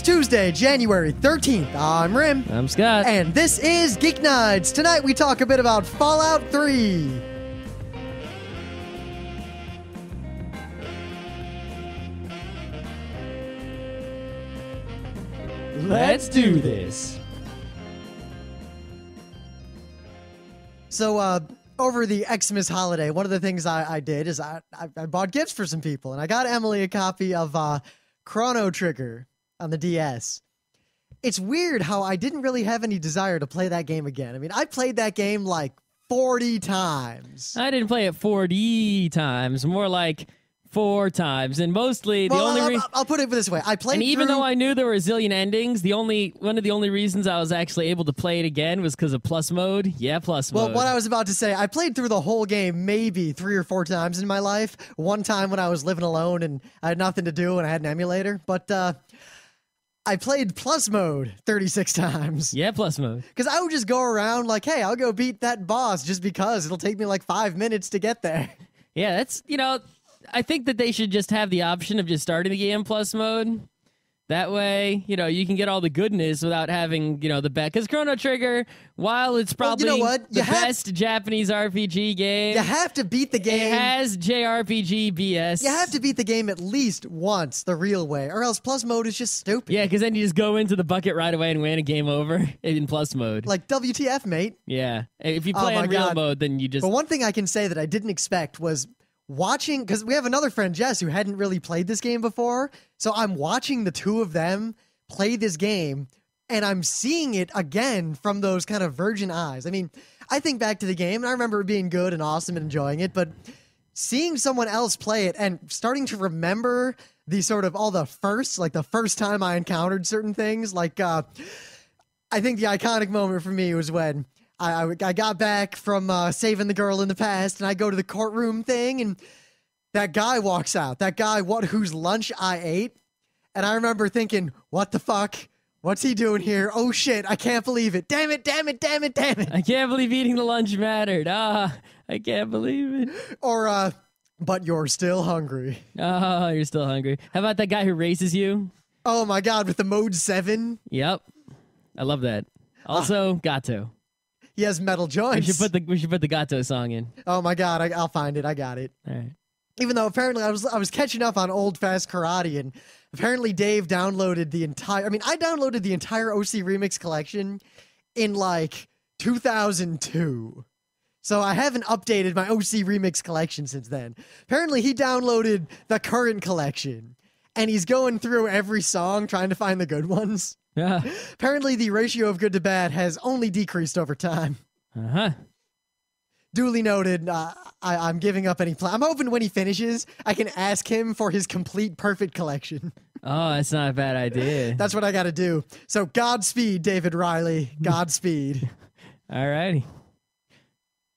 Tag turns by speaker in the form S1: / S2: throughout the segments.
S1: Tuesday, January 13th. I'm Rim.
S2: I'm Scott.
S1: And this is Geeknights. Tonight we talk a bit about Fallout 3.
S2: Let's do this.
S1: So, over the Xmas holiday, one of the things I did is I bought gifts for some people, and I got Emily a copy of Chrono Trigger on the DS. It's weird how I didn't really have any desire to play that game again. I mean, I played that game like 40 times.
S2: I didn't play it 40 times, more like 4 times, and mostly the only
S1: I'll put it this way: I played.
S2: And even though I knew there were a zillion endings, one of the only reasons I was actually able to play it again was because of Plus Mode. Yeah, Plus Mode.
S1: Well, what I was about to say, I played through the whole game maybe 3 or 4 times in my life. One time when I was living alone and I had nothing to do and I had an emulator, but I played Plus Mode 36 times.
S2: Yeah, Plus Mode.
S1: Because I would just go around like, hey, I'll go beat that boss just because it'll take me like 5 minutes to get there.
S2: Yeah, that's, I think that they should just have the option of just starting the game Plus Mode. That way, you can get all the goodness without having, the best. Because Chrono Trigger, while it's probably the best Japanese RPG game,
S1: you have to beat the game.
S2: It has JRPG BS.
S1: You have to beat the game at least once the real way, or else Plus Mode is just stupid.
S2: Yeah, because then you just go into the bucket right away and win a game over in Plus Mode.
S1: Like WTF, mate.
S2: Yeah. If you play in real mode, then you just...
S1: But one thing I can say that I didn't expect was watching, because we have another friend, Jess, who hadn't really played this game before. So I'm watching the two of them play this game, and I'm seeing it again from those kind of virgin eyes. I mean, I think back to the game, and I remember it being good and awesome and enjoying it, but seeing someone else play it and starting to remember the sort of all the firsts, like the first time I encountered certain things, like I think the iconic moment for me was when I got back from saving the girl in the past, and I go to the courtroom thing, and that guy walks out. That guy whose lunch I ate. And I remember thinking, what the fuck? What's he doing here? Oh, shit. I can't believe it. Damn it, damn it, damn it, damn it.
S2: I can't believe eating the lunch mattered. I can't believe it.
S1: Or, but you're still hungry.
S2: Oh, you're still hungry. How about that guy who races you?
S1: Oh, my God, with the Mode 7?
S2: Yep. I love that. Also, Gato.
S1: He has metal joints.
S2: We should put the Gato song in.
S1: Oh, my God. I'll find it. I got it.
S2: All right.
S1: Even though apparently I was catching up on Old Fast Karate, and apparently Dave downloaded the entire... I mean, I downloaded the entire OC Remix collection in, like, 2002. So I haven't updated my OC Remix collection since then. Apparently he downloaded the current collection, and he's going through every song trying to find the good ones.
S2: Yeah.
S1: Apparently the ratio of good to bad has only decreased over time.
S2: Uh-huh.
S1: Duly noted, I'm giving up any plan. I'm hoping when he finishes, I can ask him for his complete perfect collection.
S2: Oh, that's not a bad idea.
S1: That's what I got to do. So Godspeed, David Riley. Godspeed.
S2: All righty.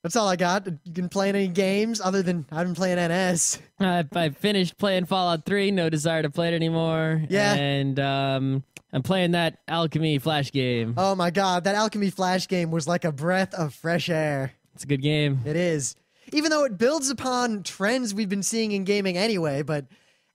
S1: That's all I got. You been playing any games other than I've been playing NS?
S2: I finished playing Fallout 3. No desire to play it anymore.
S1: Yeah.
S2: And I'm playing that Alchemy Flash game.
S1: Oh my God, that Alchemy Flash game was like a breath of fresh air.
S2: It's a good game.
S1: It is. Even though it builds upon trends we've been seeing in gaming anyway, but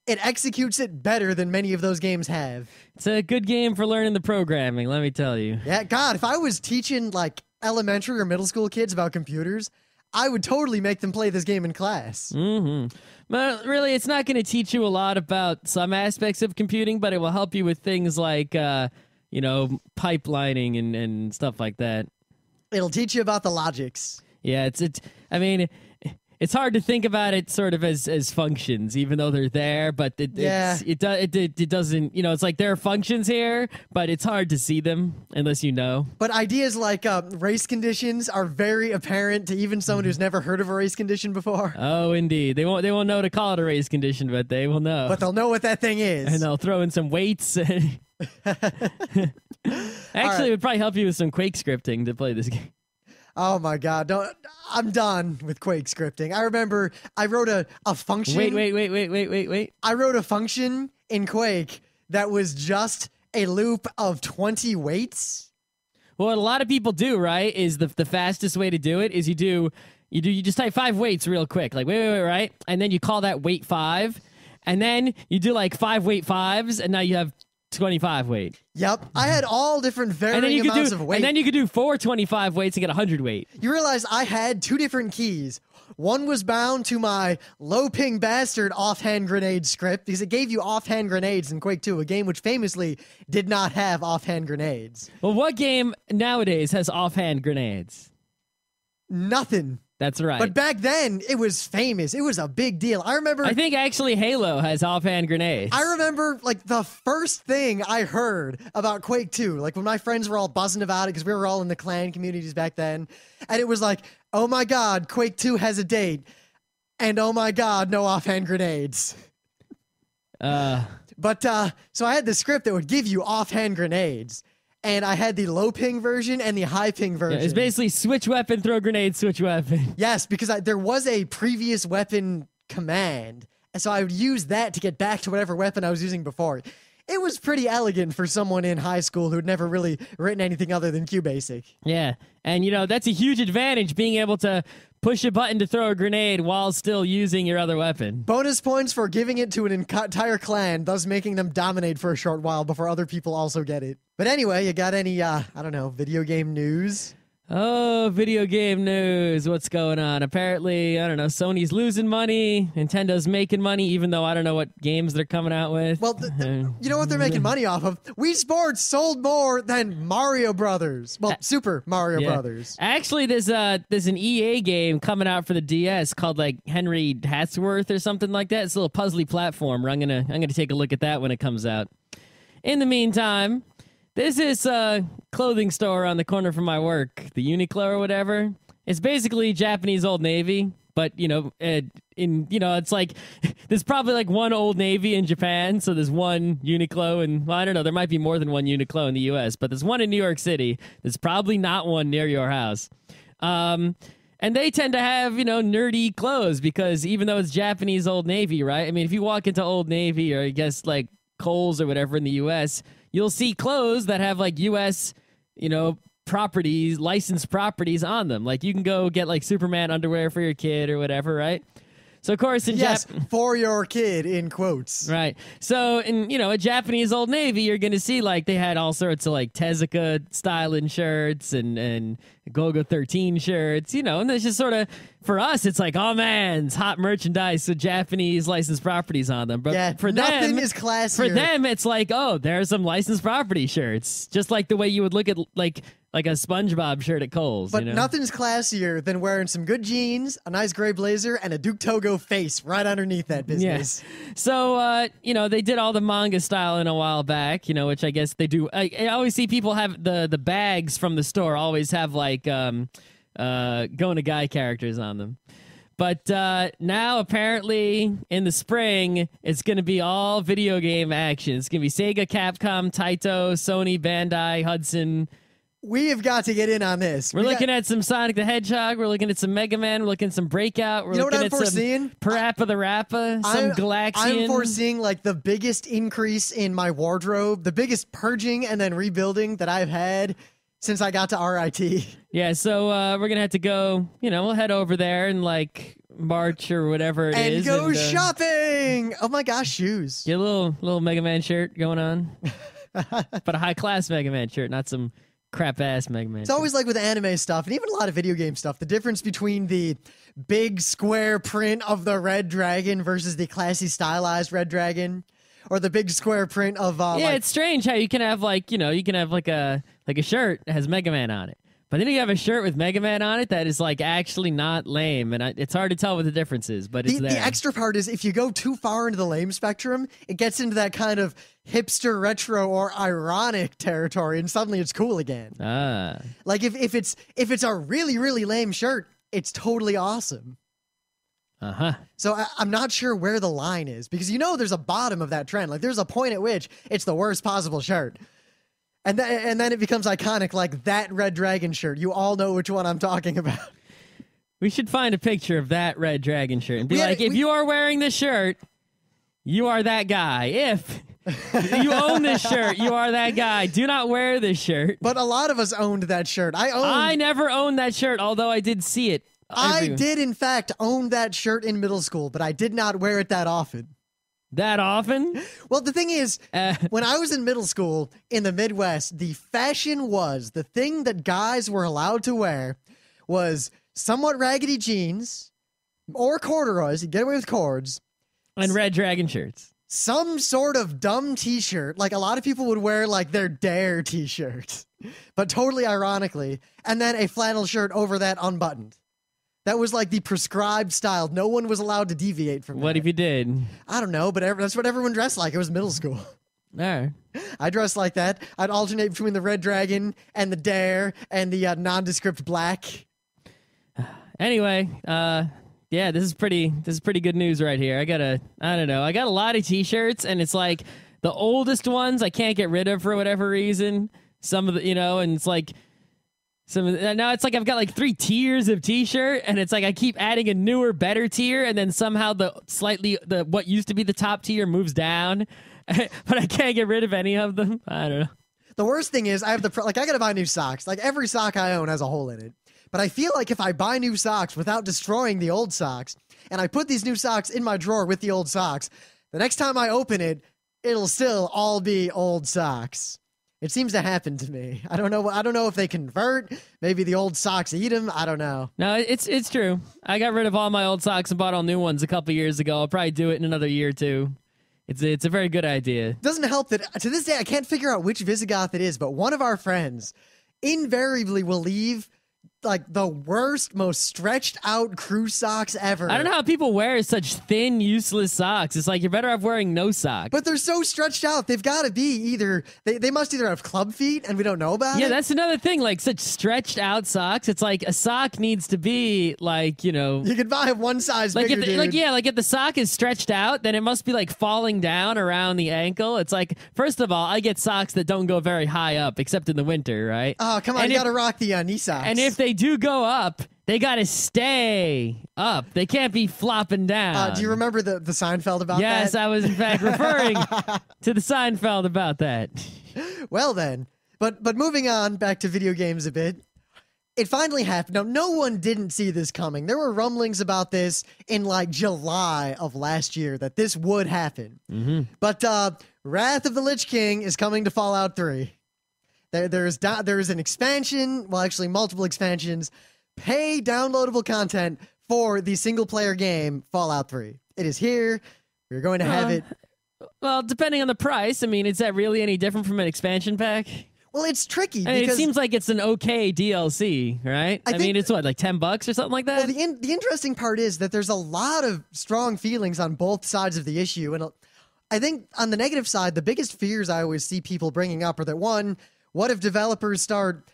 S1: it executes it better than many of those games have.
S2: It's a good game for learning the programming, let me tell you.
S1: Yeah, God, if I was teaching like elementary or middle school kids about computers, I would totally make them play this game in class.
S2: Mm-hmm. But really, it's not going to teach you a lot about some aspects of computing, but it will help you with things like, pipelining and stuff like that.
S1: It'll teach you about the logics.
S2: Yeah, it's hard to think about it sort of as functions, even though they're there, but it doesn't, it's like there are functions here, but it's hard to see them unless you know.
S1: But ideas like race conditions are very apparent to even someone who's never heard of a race condition before.
S2: Oh, indeed. They won't know to call it a race condition, but they will know.
S1: But they'll know what that thing is.
S2: And they'll throw in some weights. Actually, it would probably help you with some Quake scripting to play this game.
S1: Oh my God! I'm done with Quake scripting. I remember I wrote a function.
S2: Wait.
S1: I wrote a function in Quake that was just a loop of 20 weights.
S2: Well, what a lot of people do, right, is the fastest way to do it is you just type 5 weights real quick, like wait, right, and then you call that weight 5, and then you do like 5 weight 5s, and now you have 25 weight.
S1: Yep. I had all different
S2: And then
S1: varying
S2: you could
S1: amounts
S2: do
S1: of weight.
S2: and then you could do 4 25 weights and get 100 weight.
S1: You realize I had 2 different keys. One was bound to my low ping bastard offhand grenade script because it gave you offhand grenades in Quake 2, a game which famously did not have offhand grenades.
S2: Well, what game nowadays has offhand grenades?
S1: Nothing.
S2: That's right.
S1: But back then, it was famous. It was a big deal.
S2: I think actually Halo has offhand grenades.
S1: I remember, like, the first thing I heard about Quake 2, like, when my friends were all buzzing about it, because we were all in the clan communities back then, and it was like, oh my god, Quake 2 has a date, and oh my god, no offhand grenades. But, so I had the script that would give you offhand grenades, and I had the low ping version and the high ping version.
S2: Yeah, it's basically switch weapon, throw grenade, switch weapon.
S1: Yes, because there was a previous weapon command, and so I would use that to get back to whatever weapon I was using before. It was pretty elegant for someone in high school who'd never really written anything other than QBasic.
S2: Yeah, and that's a huge advantage, being able to push a button to throw a grenade while still using your other weapon.
S1: Bonus points for giving it to an entire clan, thus making them dominate for a short while before other people also get it. But anyway, you got any, I don't know, video game news?
S2: Oh, video game news. What's going on? Apparently, I don't know, Sony's losing money, Nintendo's making money, even though I don't know what games they're coming out with.
S1: Well, you know what they're making money off of? Wii Sports sold more than Mario Brothers. Well, Super Mario Brothers.
S2: Actually, there's an EA game coming out for the DS called like Henry Hatsworth or something like that. It's a little puzzly platform. I'm gonna take a look at that when it comes out. In the meantime, there's this clothing store on the corner from my work, the Uniqlo or whatever. It's basically Japanese Old Navy, but it's like there's probably like one Old Navy in Japan, so there's one Uniqlo, and well, I don't know, there might be more than one Uniqlo in the U.S., but there's one in New York City. There's probably not one near your house. And they tend to have, nerdy clothes because even though it's Japanese Old Navy, right? I mean, if you walk into Old Navy or I guess like Kohl's or whatever in the U.S., you'll see clothes that have like U.S., properties, licensed properties on them. Like you can go get like Superman underwear for your kid or whatever, right? So of course in
S1: for your kid in quotes.
S2: Right. So in a Japanese Old Navy, you're gonna see like they had all sorts of like Tezuka styling shirts and Go-Go 13 shirts, and it's just sort of for us it's like, oh man, it's hot merchandise with Japanese licensed properties on them. But for
S1: nothing
S2: them
S1: is classier.
S2: For them it's like, oh, there's some licensed property shirts. Just like the way you would look at like a SpongeBob shirt at Kohl's.
S1: But nothing's classier than wearing some good jeans, a nice gray blazer, and a Duke Togo face right underneath that business.
S2: Yeah. So, they did all the manga styling a while back, which I guess they do. I always see people have the bags from the store always have like Going to Guy characters on them. But now, apparently, in the spring, it's going to be all video game action. It's going to be Sega, Capcom, Taito, Sony, Bandai, Hudson.
S1: We have got to get in on this.
S2: We're looking at some Sonic the Hedgehog. We're looking at some Mega Man. We're looking at some Breakout. We're looking at some Parappa the Rappa, some Galaxian.
S1: I'm foreseeing like the biggest increase in my wardrobe, the biggest purging and then rebuilding that I've had since I got to RIT.
S2: Yeah, so we're going to have to go, we'll head over there in like March or whatever it is.
S1: And go shopping! Oh my gosh, shoes.
S2: Get a little Mega Man shirt going on. But a high-class Mega Man shirt, not some crap-ass Mega Man.
S1: It's always like with anime stuff, and even a lot of video game stuff, the difference between the big square print of the Red Dragon versus the classy stylized Red Dragon, or the big square print of
S2: it's strange how you can have like a shirt that has Mega Man on it, but then you have a shirt with Mega Man on it that is like actually not lame, and it's hard to tell what the difference is, but it's there.
S1: The extra part is if you go too far into the lame spectrum, it gets into that kind of hipster retro or ironic territory, and suddenly it's cool again. Like if it's a really, really lame shirt, it's totally awesome. So I'm not sure where the line is, because there's a bottom of that trend. Like there's a point at which it's the worst possible shirt. And then it becomes iconic, like that Red Dragon shirt. You all know which one I'm talking about.
S2: We should find a picture of that Red Dragon shirt and be if you are wearing this shirt, you are that guy. If you own this shirt, you are that guy. Do not wear this shirt.
S1: But a lot of us owned that shirt.
S2: I never owned that shirt, although I did see it.
S1: I did, in fact, own that shirt in middle school, but I did not wear it that often.
S2: that often.
S1: Well, the thing is, when I was in middle school in the Midwest, the fashion was the thing that guys were allowed to wear was somewhat raggedy jeans or corduroys. You get away with cords.
S2: And red dragon shirts.
S1: Some sort of dumb t-shirt. Like a lot of people would wear like their Dare t-shirt, but totally ironically. And then a flannel shirt over that unbuttoned. That was like the prescribed style. No one was allowed to deviate from
S2: What
S1: that.
S2: if you did?
S1: I don't know, but that's what everyone dressed like. It was middle school.
S2: All right.
S1: I dressed like that. I'd alternate between the red dragon and the Dare and the nondescript black.
S2: Anyway, yeah, this is pretty good news right here. I got a lot of t-shirts, and it's like the oldest ones I can't get rid of for whatever reason. Some of the, and it's like now it's like I've got like 3 tiers of t-shirt, and it's like I keep adding a newer, better tier, and then somehow the what used to be the top tier moves down, but I can't get rid of any of them. I don't know.
S1: The worst thing is I gotta buy new socks. Like every sock I own has a hole in it. But I feel like if I buy new socks without destroying the old socks, and I put these new socks in my drawer with the old socks, the next time I open it, it'll still all be old socks. It seems to happen to me. I don't know if they convert. Maybe the old socks eat them. I don't know.
S2: No, it's true. I got rid of all my old socks and bought all new ones a couple years ago. I'll probably do it in another year or two. It's a very good idea.
S1: Doesn't help that to this day I can't figure out which Visigoth it is, but one of our friends invariably will leave like the worst, most stretched out crew socks ever.
S2: I don't know how people wear such thin, useless socks. It's like you're better off wearing no socks.
S1: But they're so stretched out. They've got to be either they must either have club feet and we don't know about it.
S2: Yeah, that's another thing. Like such stretched out socks. It's like a sock needs to be like,
S1: You can buy one size bigger, dude.
S2: If the sock is stretched out, then it must be like falling down around the ankle. It's like, first of all, I get socks that don't go very high up, except in the winter, right?
S1: Oh, come on, you gotta rock the knee socks.
S2: And if they do go up, they gotta stay up. They can't be flopping down.
S1: Do you remember the Seinfeld about that?
S2: Yes, I was in fact referring to the Seinfeld about that.
S1: Well then, but moving on back to video games a bit. It finally happened. Now, no one didn't see this coming. There were rumblings about this in like July of last year that this would happen.
S2: Mm-hmm.
S1: But Wrath of the Lich King is coming to Fallout 3. There is an expansion, well, actually multiple expansions, pay downloadable content for the single-player game Fallout 3. It is here. We're going to have it.
S2: Well, depending on the price, I mean, is that really any different from an expansion pack?
S1: Well, it's tricky
S2: I mean,
S1: because
S2: it seems like it's an okay DLC, right? I mean, it's what, like $10 or something like that?
S1: Well, the interesting part is that there's a lot of strong feelings on both sides of the issue. And I think on the negative side, the biggest fears I always see people bringing up are that, one, what if developers start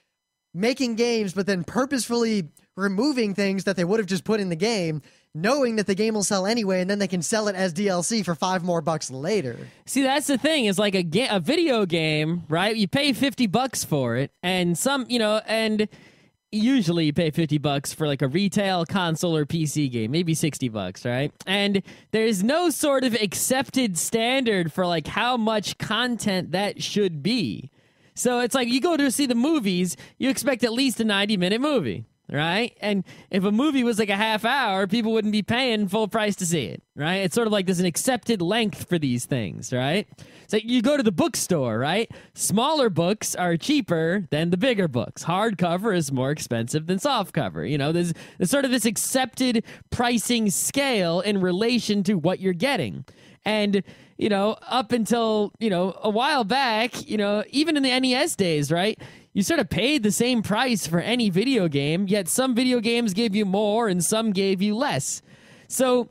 S1: making games but then purposefully removing things that they would have just put in the game, knowing that the game will sell anyway, and then they can sell it as DLC for $5 more later.
S2: See, that's the thing. Is like a video game, right? You pay $50 for it, and and usually you pay $50 for like a retail console or PC game, maybe $60, right? And there's no sort of accepted standard for like how much content that should be. So it's like you go to see the movies, you expect at least a 90-minute movie. Right? And if a movie was like a half hour, people wouldn't be paying full price to see it, right? It's sort of like there's an accepted length for these things, right? So you go to the bookstore, right? Smaller books are cheaper than the bigger books. Hardcover is more expensive than softcover. There's sort of this accepted pricing scale in relation to what you're getting. And, up until, a while back, even in the NES days, right? You sort of paid the same price for any video game, yet some video games gave you more and some gave you less. So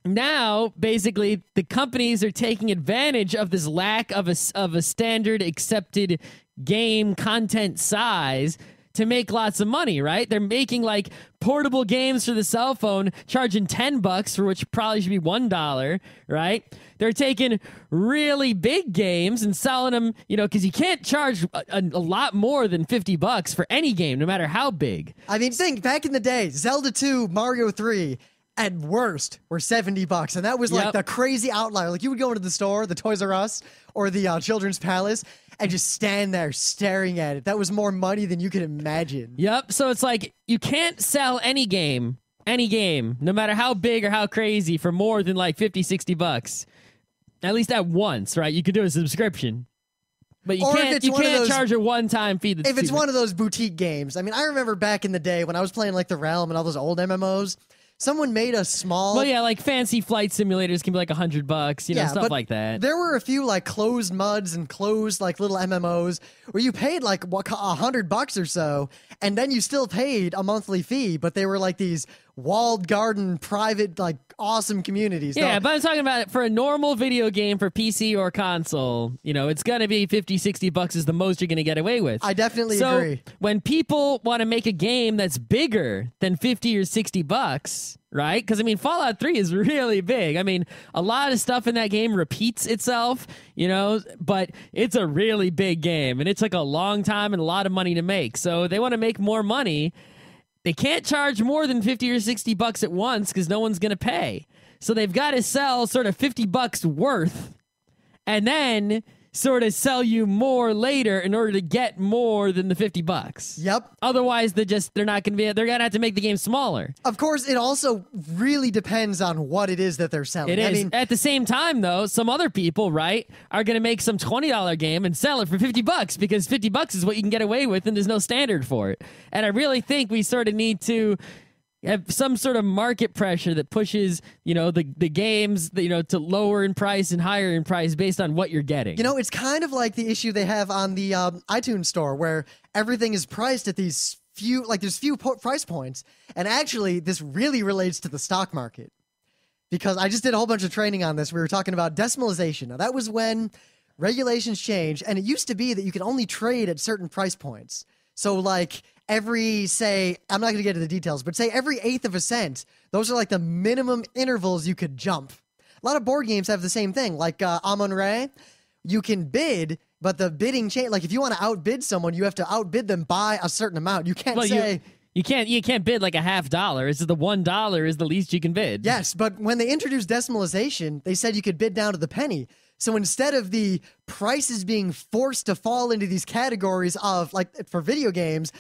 S2: now, basically, the companies are taking advantage of this lack of a standard accepted game content size to make lots of money, right? They're making like portable games for the cell phone, charging $10 for which probably should be $1, right? They're taking really big games and selling them, because you can't charge a lot more than $50 for any game, no matter how big.
S1: I mean, think back in the day, Zelda 2, Mario 3, at worst were $70, and that was like the crazy outlier. Like you would go into the store, the Toys R Us or the Children's Palace, and just stand there staring at it. That was more money than you could imagine.
S2: Yep. So it's like you can't sell any game, no matter how big or how crazy, for more than like $50, $60. At least at once, right? You could do a subscription. But you
S1: Or if
S2: can't,
S1: it's
S2: you
S1: one of
S2: can't
S1: those-
S2: charge a one-time fee. That's
S1: If it's
S2: too
S1: one of those boutique games, I mean, I remember back in the day when I was playing like The Realm and all those old MMOs, someone made a small.
S2: Well, yeah, like fancy flight simulators can be like $100, you know, stuff
S1: but
S2: like that.
S1: There were a few like closed muds and closed like little MMOs where you paid like $100 or so, and then you still paid a monthly fee, but they were like these walled garden, private, like awesome communities.
S2: Yeah,
S1: No,
S2: but I'm talking about it for a normal video game for PC or console. You know, it's going to be $50-$60 is the most you're going to get away with.
S1: I definitely
S2: so
S1: agree.
S2: when people want to make a game that's bigger than $50 or $60, right? Because I mean, Fallout 3 is really big. I mean, a lot of stuff in that game repeats itself, you know, but it's a really big game and it took a long time and a lot of money to make. So they want to make more money. They can't charge more than $50 or $60 at once because no one's going to pay. So they've got to sell sort of $50 worth and then sort of sell you more later in order to get more than the $50.
S1: Yep.
S2: Otherwise, they're not going to be. They're going to have to make the game smaller.
S1: Of course, it also really depends on what it is that they're selling.
S2: It is.
S1: I mean,
S2: At the same time, though, some other people, right, are going to make some $20 game and sell it for $50 because $50 is what you can get away with, and there's no standard for it. And I really think we sort of need to have some sort of market pressure that pushes, you know, the games, you know, to lower in price and higher in price based on what you're getting.
S1: you know, it's kind of like the issue they have on the iTunes store where everything is priced at these few, like there's few price points. And actually, this really relates to the stock market because I just did a whole bunch of training on this. We were talking about decimalization. Now, that was when regulations changed, and it used to be that you could only trade at certain price points. So, like, every, say, I'm not going to get into the details, but say every eighth of a cent, those are like the minimum intervals you could jump. A lot of board games have the same thing, like Amon-Re. You can bid, but the bidding change. Like, if you want to outbid someone, you have to outbid them by a certain amount. You can't say.
S2: You can't bid like a $50. It's the $1 is the least you can bid.
S1: Yes, but when they introduced decimalization, they said you could bid down to the penny. So instead of the prices being forced to fall into these categories of, like, for video games,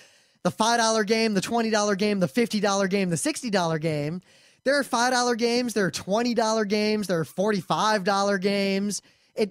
S1: the $5 game, the $20 game, the $50 game, the $60 game, there are $5 games, there are $20 games, there are $45 games.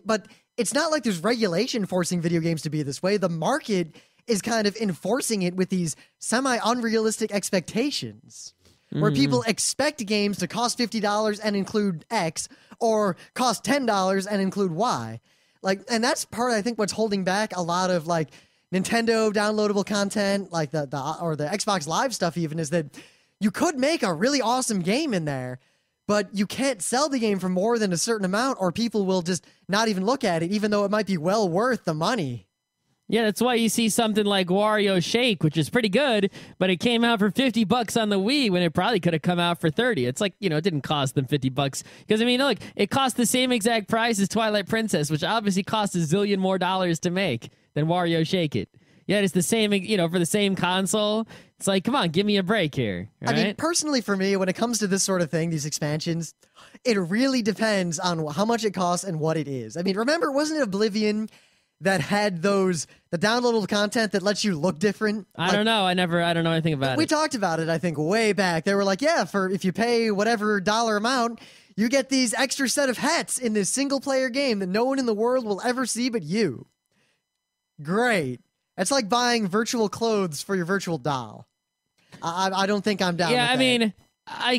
S1: But it's not like there's regulation forcing video games to be this way. The market is kind of enforcing it with these semi-unrealistic expectations. Where people expect games to cost $50 and include X, or cost $10 and include Y. Like, and that's part, I think, what's holding back a lot of like Nintendo downloadable content, like the Xbox Live stuff even, is that you could make a really awesome game in there, but you can't sell the game for more than a certain amount, or people will just not even look at it, even though it might be well worth the money.
S2: Yeah, that's why you see something like Wario Shake, which is pretty good, but it came out for $50 on the Wii when it probably could have come out for $30. It's like, you know, it didn't cost them $50 because I mean, look, it cost the same exact price as Twilight Princess, which obviously cost a zillion more dollars to make than Wario Shake It. Yet it's the same, you know, for the same console. It's like, come on, give me a break here. Right?
S1: I mean, personally for me, when it comes to this sort of thing, these expansions, it really depends on how much it costs and what it is. I mean, remember, wasn't it Oblivion that had the downloadable content that lets you look different?
S2: I don't know. I don't know anything about it.
S1: We talked about it, I think, way back. They were like, yeah, if you pay whatever dollar amount, you get these extra set of hats in this single player game that no one in the world will ever see but you. Great. It's like buying virtual clothes for your virtual doll. I don't think I'm down with that.
S2: I mean, I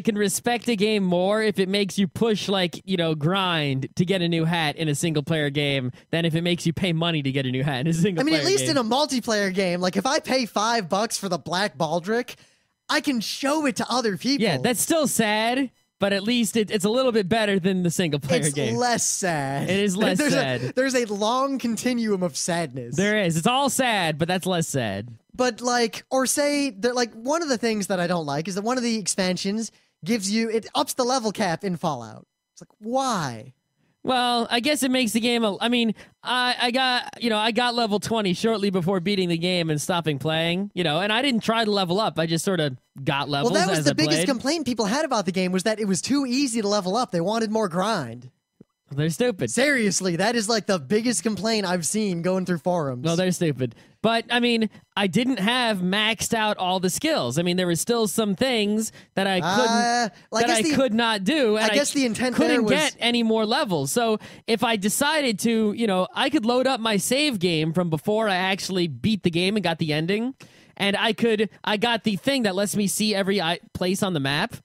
S2: can respect a game more if it makes you push, like, you know, grind to get a new hat in a single player game than if it makes you pay money to get a new hat in a single player game.
S1: At least in a multiplayer game, like if I pay $5 for the Black Baldric, I can show it to other people.
S2: Yeah, that's still sad, but at least it's a little bit better than the single player game.
S1: It's less sad.
S2: It is less sad.
S1: There's a long continuum of sadness.
S2: There is. It's all sad, but that's less sad.
S1: But like, or say that, like, one of the things that I don't like is that one of the expansions it ups the level cap in Fallout. It's like, why?
S2: Well, I guess it makes the game. I mean, I got level 20 shortly before beating the game and stopping playing. You know, and I didn't try to level up. I just sort of got levels.
S1: Well, that was
S2: as
S1: the
S2: I
S1: biggest
S2: played.
S1: complaint people had about the game, was that it was too easy to level up. They wanted more grind.
S2: They're stupid.
S1: Seriously, that is like the biggest complaint I've seen going through forums.
S2: No, they're stupid. But, I mean, I didn't have maxed out all the skills. I mean, there was still some things that I couldn't, could not do. And
S1: I guess the intent
S2: couldn't
S1: there was...
S2: get any more levels. So if I decided to, you know, I could load up my save game from before I actually beat the game and got the ending. And I got the thing that lets me see every place on the map.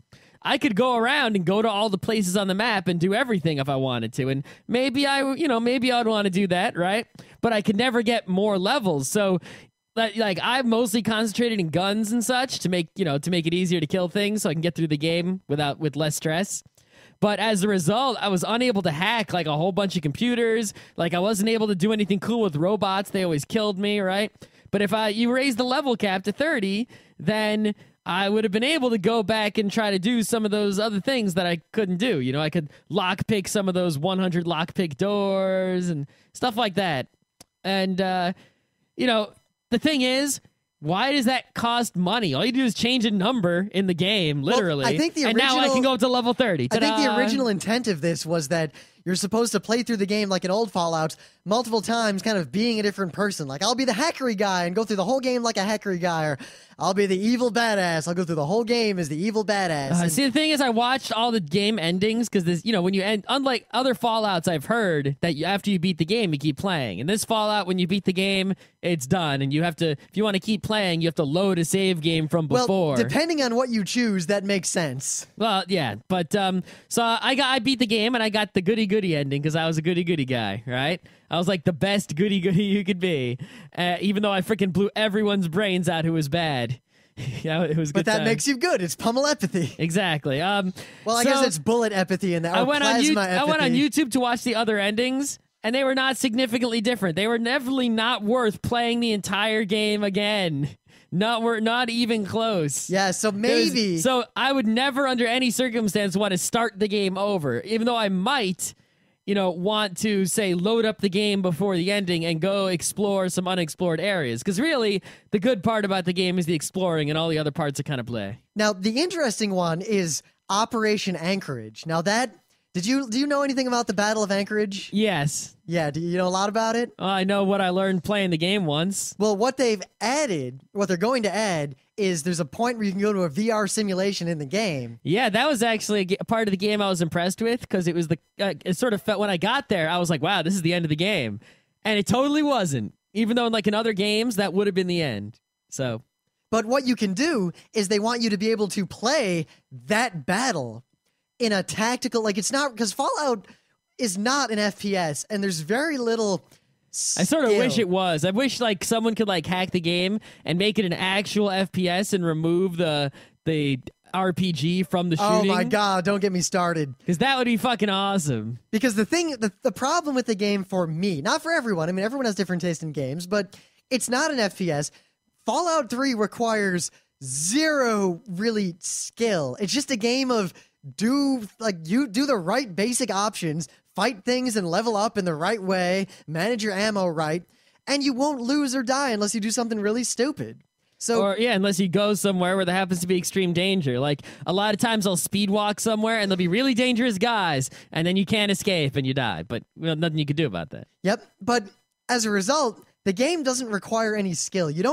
S2: I could go around and go to all the places on the map and do everything if I wanted to. And maybe I'd want to do that, right? But I could never get more levels. So like I'm mostly concentrated in guns and such to make it easier to kill things so I can get through the game with less stress. But as a result, I was unable to hack like a whole bunch of computers. Like I wasn't able to do anything cool with robots. They always killed me, right? But if you raise the level cap to 30, then I would have been able to go back and try to do some of those other things that I couldn't do. You know, I could lockpick some of those 100 lockpick doors and stuff like that. And, you know, the thing is, why does that cost money? All you do is change a number in the game, literally.
S1: Well, I think
S2: and now I can go up to level 30. Ta-da!
S1: I think the original intent of this was that you're supposed to play through the game like in old Fallouts multiple times, kind of being a different person. Like, I'll be the hackery guy and go through the whole game like a hackery guy, or I'll be the evil badass. I'll go through the whole game as the evil badass.
S2: See, the thing is, I watched all the game endings because this, you know, when you end, unlike other Fallouts, I've heard that after you beat the game, you keep playing. In this Fallout, when you beat the game, it's done, and you have to, if you want to keep playing, you have to load a save game from before.
S1: Well, depending on what you choose, that makes sense.
S2: Well, yeah, but so I beat the game and I got the goody ending because I was a goody guy, right? I was like the best goody you could be, even though I freaking blew everyone's brains out who was bad. Yeah, it was.
S1: But that makes you good. It's pummel empathy.
S2: Exactly.
S1: Well, I guess it's bullet empathy in that.
S2: I went on YouTube to watch the other endings, and they were not significantly different. They were definitely not worth playing the entire game again. Not even close.
S1: Yeah, so maybe.
S2: So I would never, under any circumstance, want to start the game over, even though I might, you know, want to, say, load up the game before the ending and go explore some unexplored areas. Because really, the good part about the game is the exploring, and all the other parts are kind of bleh.
S1: Now, the interesting one is Operation Anchorage. Now, do you know anything about the Battle of Anchorage?
S2: Yes.
S1: Yeah, do you know a lot about it?
S2: I know what I learned playing the game once.
S1: Well, what they're going to add is there's a point where you can go to a VR simulation in the game.
S2: Yeah, that was actually a part of the game I was impressed with, because it was it sort of felt, when I got there, I was like, wow, this is the end of the game. And it totally wasn't. Even though in other games, that would have been the end. So.
S1: But what you can do is they want you to be able to play that battle in a tactical, it's not, because Fallout is not an FPS, and there's very little skill.
S2: I sort of wish it was. I wish someone could hack the game and make it an actual FPS and remove the RPG from the shooting.
S1: Oh my god, don't get me started.
S2: Because that would be fucking awesome.
S1: Because the problem with the game for me, not for everyone, I mean, everyone has different taste in games, but it's not an FPS. Fallout 3 requires zero really skill. It's just a game of you do the right basic options, fight things and level up in the right way, manage your ammo right, and you won't lose or die unless you do something really stupid.
S2: Unless you go somewhere where there happens to be extreme danger. Like, a lot of times I'll speed walk somewhere and there'll be really dangerous guys, and then you can't escape and you die. But nothing you can do about that.
S1: Yep, but as a result, the game doesn't require any skill. You're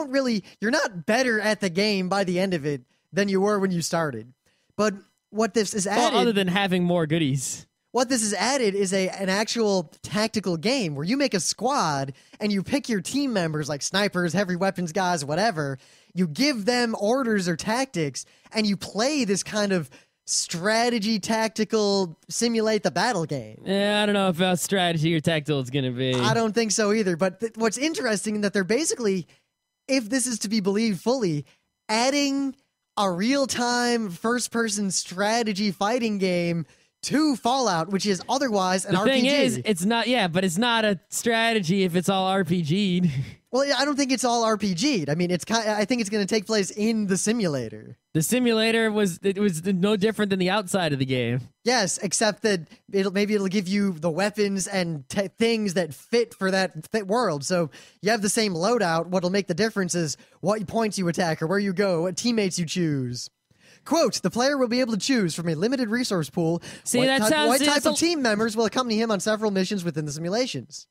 S1: not better at the game by the end of it than you were when you started. But what this is added...
S2: Well, other than having more goodies.
S1: What this is added is an actual tactical game where you make a squad and you pick your team members, like snipers, heavy weapons guys, whatever. You give them orders or tactics, and you play this kind of strategy, tactical, simulate the battle game.
S2: Yeah, I don't know if strategy or tactical is going to be.
S1: I don't think so either. But what's interesting is that they're basically, if this is to be believed fully, adding a real-time first-person strategy fighting game to Fallout, which is otherwise an RPG.
S2: The thing is, it's not a strategy if it's all RPG'd.
S1: Well, I don't think it's all RPG'd. I mean, I think it's going to take place in the simulator.
S2: The simulator was no different than the outside of the game.
S1: Yes, except that it'll give you the weapons and things that fit for that world. So you have the same loadout. What'll make the difference is what points you attack or where you go, what teammates you choose. Quote, the player will be able to choose from a limited resource pool what type of team members will accompany him on several missions within the simulations.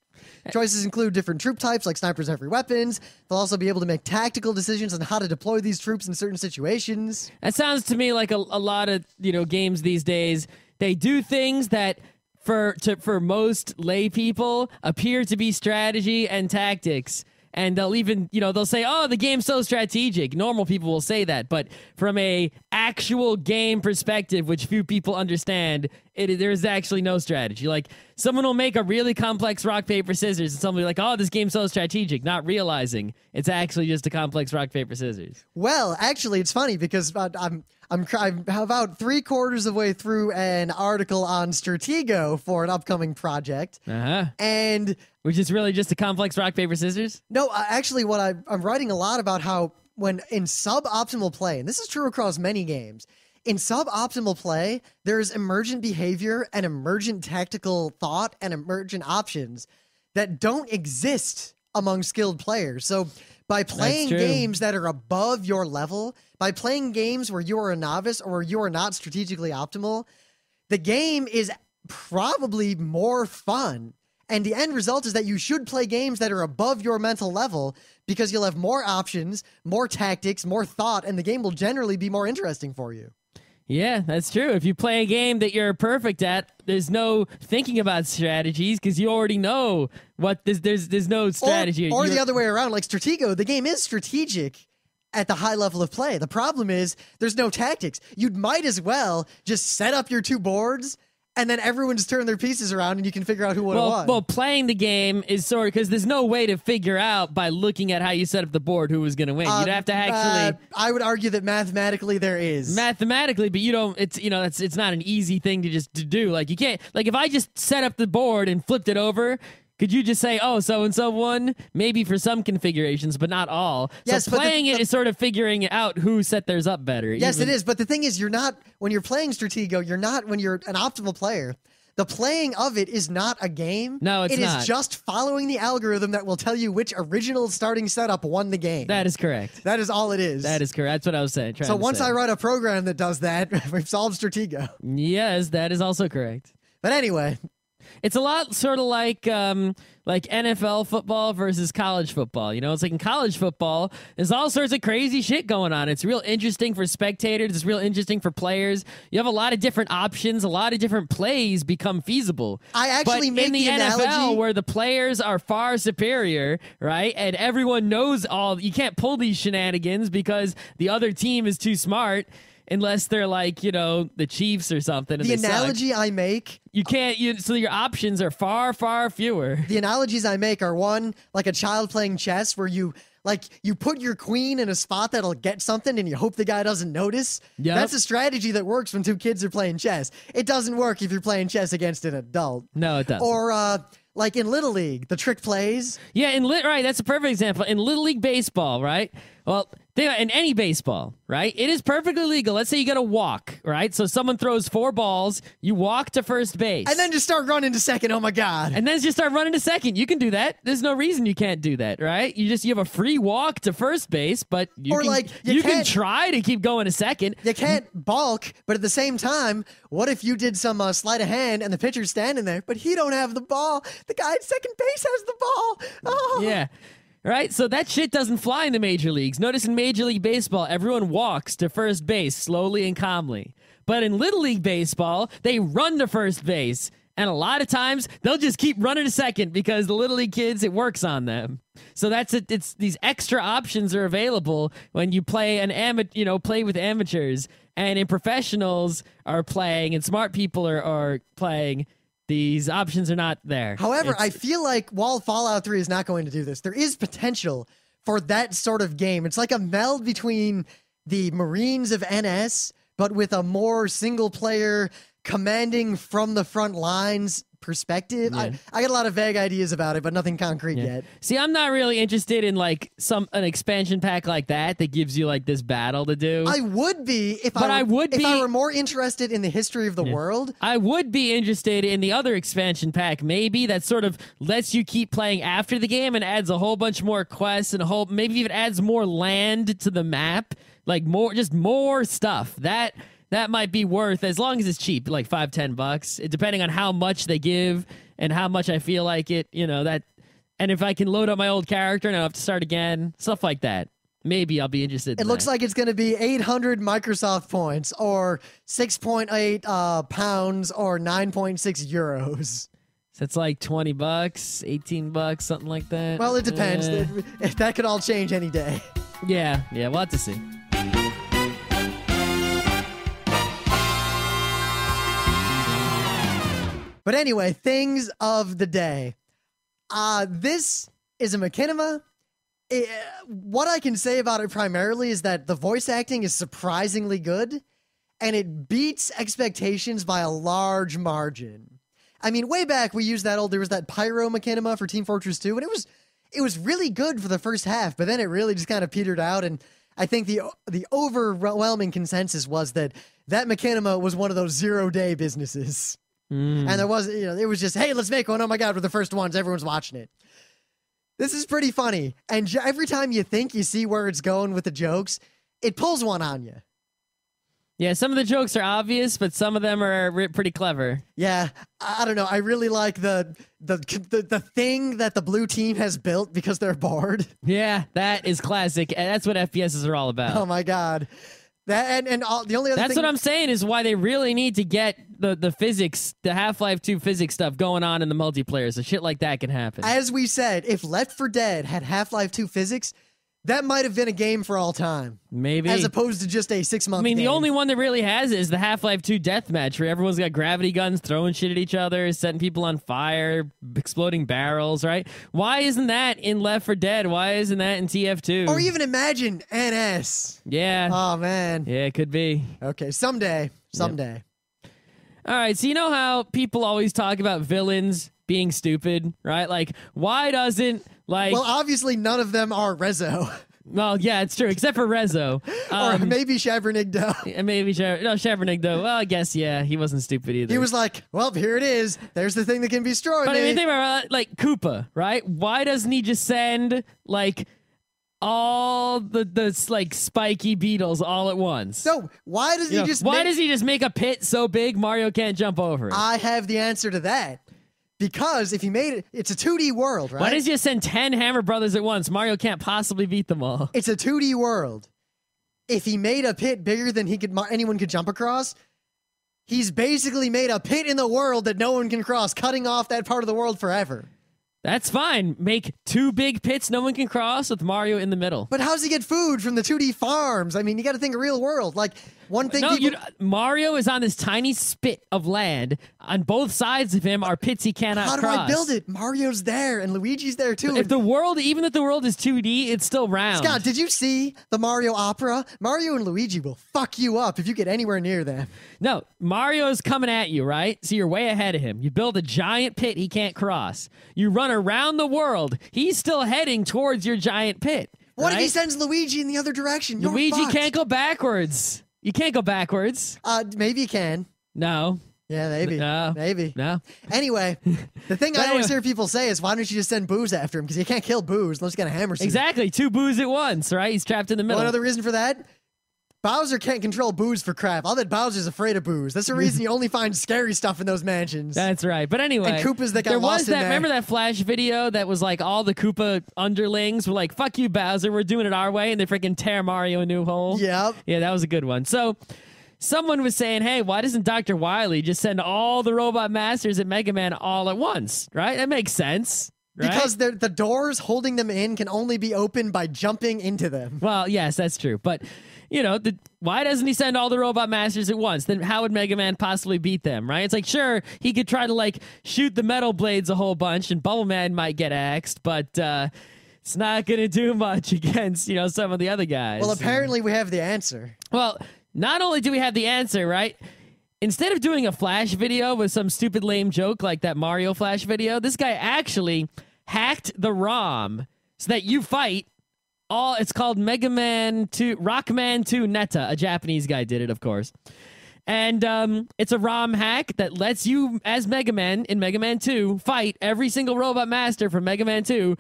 S1: Choices include different troop types like snipers, heavy weapons. They'll also be able to make tactical decisions on how to deploy these troops in certain situations.
S2: That sounds to me like a lot of games these days. They do things that for most lay people appear to be strategy and tactics. And they'll even, they'll say, oh, the game's so strategic. Normal people will say that. But from a actual game perspective, which few people understand, there's actually no strategy. Like, someone will make a really complex rock, paper, scissors, and someone will be like, oh, this game's so strategic, not realizing it's actually just a complex rock, paper, scissors.
S1: Well, actually, it's funny because I'm about 3/4 of the way through an article on Stratego for an upcoming project. And
S2: which is really just a complex rock, paper, scissors?
S1: No, actually, what I'm writing a lot about how when in suboptimal play, and this is true across many games, in suboptimal play, there's emergent behavior and emergent tactical thought and emergent options that don't exist among skilled players. So by playing games that are above your level, by playing games where you are a novice or you are not strategically optimal, the game is probably more fun. And the end result is that you should play games that are above your mental level because you'll have more options, more tactics, more thought, and the game will generally be more interesting for you.
S2: Yeah, that's true. If you play a game that you're perfect at, there's no thinking about strategies because you already know what there's no strategy.
S1: Or the other way around, like Stratego, the game is strategic at the high level of play. The problem is there's no tactics. You might as well just set up your two boards and then everyone just turn their pieces around and you can figure out who would have won.
S2: Well, playing the game is sort of because there's no way to figure out by looking at how you set up the board who was going to win. You'd have to actually.
S1: I would argue that mathematically there is.
S2: Mathematically, but you don't. It's not an easy thing to do. Like you can't. Like if I just set up the board and flipped it over. Could you just say, oh, so-and-so won? Maybe for some configurations, but not all.
S1: Yes,
S2: so playing it is sort of figuring out who set theirs up better.
S1: Yes, it is. But the thing is, when you're playing Stratego, when you're an optimal player, the playing of it is not a game.
S2: No, it's not.
S1: It is just following the algorithm that will tell you which original starting setup won the game.
S2: That is correct.
S1: That is all it is.
S2: That is correct. That's what I was saying.
S1: So once I write a program that does that, we've solved Stratego.
S2: Yes, that is also correct.
S1: But anyway.
S2: It's a lot sort of like NFL football versus college football. It's like in college football, there's all sorts of crazy shit going on. It's real interesting for spectators. It's real interesting for players. You have a lot of different options. A lot of different plays become feasible.
S1: I actually make
S2: in the NFL where the players are far superior, right? And everyone knows you can't pull these shenanigans because the other team is too smart. Unless they're like, the Chiefs or something.
S1: The analogy I make...
S2: You can't... so your options are far, far fewer.
S1: The analogies I make are one, like a child playing chess where you put your queen in a spot that'll get something and you hope the guy doesn't notice.
S2: Yep.
S1: That's a strategy that works when two kids are playing chess. It doesn't work if you're playing chess against an adult.
S2: No, it doesn't.
S1: Or... like in Little League, the trick plays.
S2: Yeah, right, that's a perfect example. In Little League baseball, right? Well, in any baseball, right? It is perfectly legal. Let's say you got to walk, right? So someone throws 4 balls, you walk to first base.
S1: And then just start running to second, oh my God.
S2: And then just start running to second. You can do that. There's no reason you can't do that, right? You have a free walk to first base, but you can try to keep going to second.
S1: You can't balk, but at the same time, what if you did some sleight of hand and the pitcher's standing there, but he don't have the ball? The guy at second base has the ball. Oh.
S2: Yeah. Right? So that shit doesn't fly in the major leagues. Notice in Major League Baseball, everyone walks to first base slowly and calmly. But in Little League Baseball, they run to first base. And a lot of times, they'll just keep running to second because the Little League kids, it works on them. So that's it. It's these extra options are available when you play play with amateurs. And in professionals are playing and smart people are playing. These options are not there.
S1: However, I feel like while Fallout 3 is not going to do this, there is potential for that sort of game. It's like a meld between the Marines of NS, but with a more single-player commanding from the front lines perspective. Yeah. I got a lot of vague ideas about it, but nothing concrete yet.
S2: See, I'm not really interested in like an expansion pack like that gives you like this battle to do.
S1: I would be if I were more interested in the history of the world.
S2: I would be interested in the other expansion pack, maybe that sort of lets you keep playing after the game and adds a whole bunch more quests and maybe even adds more land to the map Like more stuff. That might be worth, as long as it's cheap, like $5-10, depending on how much they give and how much I feel like it, that, and if I can load up my old character and I don't have to start again, stuff like that. Maybe I'll be interested.
S1: It looks like it's going to be 800 Microsoft points or 6.8 pounds or 9.6 euros.
S2: So it's like $20, $18, something like that.
S1: Well, it depends. That could all change any day.
S2: Yeah, we'll have to see.
S1: But anyway, things of the day. This is a machinima. What I can say about it primarily is that the voice acting is surprisingly good, and it beats expectations by a large margin. I mean, way back there was that Pyro machinima for Team Fortress 2, and it was really good for the first half, but then it really just kind of petered out, and I think the overwhelming consensus was that machinima was one of those 0-day businesses. And there was, it was just, hey, let's make one. Oh my God, we're the first ones. Everyone's watching it. This is pretty funny. And every time you think you see where it's going with the jokes, it pulls one on you.
S2: Yeah, some of the jokes are obvious, but some of them are pretty clever.
S1: Yeah, I don't know. I really like the thing that the blue team has built because they're bored.
S2: Yeah, that is classic. And that's what FPSs are all about.
S1: Oh my God. That and the only other
S2: That's
S1: thing,
S2: what I'm saying is why they really need to get the physics, the Half-Life 2 physics stuff going on in the multiplayer, so shit like that can happen.
S1: As we said, if Left 4 Dead had Half-Life 2 physics, that might have been a game for all time.
S2: Maybe.
S1: As opposed to just a 6-month game.
S2: The only one that really has it is the Half-Life 2 deathmatch, where everyone's got gravity guns, throwing shit at each other, setting people on fire, exploding barrels, right? Why isn't that in Left 4 Dead? Why isn't that in TF2?
S1: Or even imagine NS.
S2: Yeah.
S1: Oh, man.
S2: Yeah, it could be.
S1: Okay, someday.
S2: Yep. All right, so you know how people always talk about villains being stupid, right? Like, why doesn't, like...
S1: Well, obviously none of them are Rezo.
S2: Well, yeah, it's true, except for Rezo.
S1: Or maybe Shabernigdo.
S2: Maybe Shabernigdo. Well, I guess, yeah, he wasn't stupid either.
S1: He was like, well, here it is. There's the thing that can be destroyed.
S2: But I mean, think about like Koopa, right? Why doesn't he just send like all the like spiky beetles all at once?
S1: So why does he
S2: does he just make a pit so big Mario can't jump over it?
S1: I have the answer to that. Because if he made it, it's a 2D world, right?
S2: Why does he just send 10 Hammer Brothers at once? Mario can't possibly beat them all.
S1: It's a 2D world. If he made a pit bigger than anyone could jump across, he's basically made a pit in the world that no one can cross, cutting off that part of the world forever.
S2: That's fine. Make 2 big pits no one can cross with Mario in the middle.
S1: But how's he get food from the 2D farms? I mean, you got to think real world. Like, one thing
S2: Mario is on this tiny spit of land. On both sides of him are pits he cannot cross.
S1: How do I build it? Mario's there, and Luigi's there, too.
S2: Even if the world is 2D, it's still round.
S1: Scott, did you see the Mario opera? Mario and Luigi will fuck you up if you get anywhere near them.
S2: No, Mario's coming at you, right? So you're way ahead of him. You build a giant pit he can't cross. You run around the world. He's still heading towards your giant pit.
S1: What if he sends Luigi in the other direction?
S2: Luigi can't go backwards. You can't go backwards.
S1: Maybe you can.
S2: No.
S1: Yeah, maybe.
S2: No.
S1: Maybe.
S2: No.
S1: Anyway, the thing I always hear people say is, why don't you just send Booze after him? Because you can't kill Booze unless you got a hammer suit.
S2: Exactly. 2 Boos at once, right? He's trapped in the middle.
S1: One other reason for that? Bowser can't control Booze for crap. I'll bet Bowser's afraid of Booze. That's the reason you only find scary stuff in those mansions.
S2: That's right. But anyway,
S1: and Koopas that got lost in there.
S2: Remember that Flash video that was like all the Koopa underlings were like, fuck you, Bowser, we're doing it our way, and they freaking tear Mario a new hole?
S1: Yep.
S2: Yeah, that was a good one. So someone was saying, hey, why doesn't Dr. Wily just send all the Robot Masters at Mega Man all at once? Right? That makes sense. Right?
S1: Because the doors holding them in can only be opened by jumping into them.
S2: Well, yes, that's true. But, why doesn't he send all the Robot Masters at once? Then how would Mega Man possibly beat them, right? It's like, sure, he could try to, like, shoot the Metal Blades a whole bunch, and Bubble Man might get axed, but it's not going to do much against, some of the other guys.
S1: Well, apparently we have the answer.
S2: Well, not only do we have the answer, right? Instead of doing a Flash video with some stupid lame joke like that Mario Flash video, this guy actually hacked the ROM so that you fight it's called Mega Man 2, Rockman 2 Neta. A Japanese guy did it, of course. And it's a ROM hack that lets you, as Mega Man in Mega Man 2, fight every single Robot Master from Mega Man 2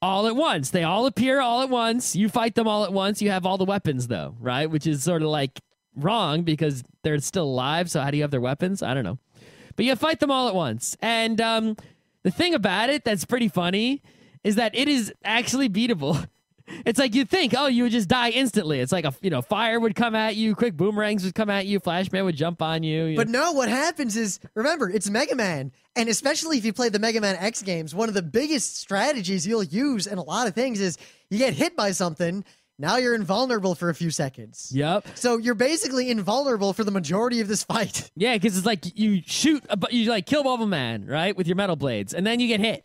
S2: all at once. They all appear all at once. You fight them all at once. You have all the weapons, though, right? Which is sort of like wrong because they're still alive. So how do you have their weapons? I don't know. But you fight them all at once. And the thing about it that's pretty funny is that it is actually beatable. It's like you think, oh, you would just die instantly. It's like fire would come at you, quick boomerangs would come at you, Flashman would jump on you.
S1: But no, what happens is, remember, it's Mega Man, and especially if you play the Mega Man X games, one of the biggest strategies you'll use in a lot of things is you get hit by something, now you're invulnerable for a few seconds.
S2: Yep.
S1: So you're basically invulnerable for the majority of this fight.
S2: Yeah, because it's like you kill Bubble Man, right, with your metal blades, and then you get hit.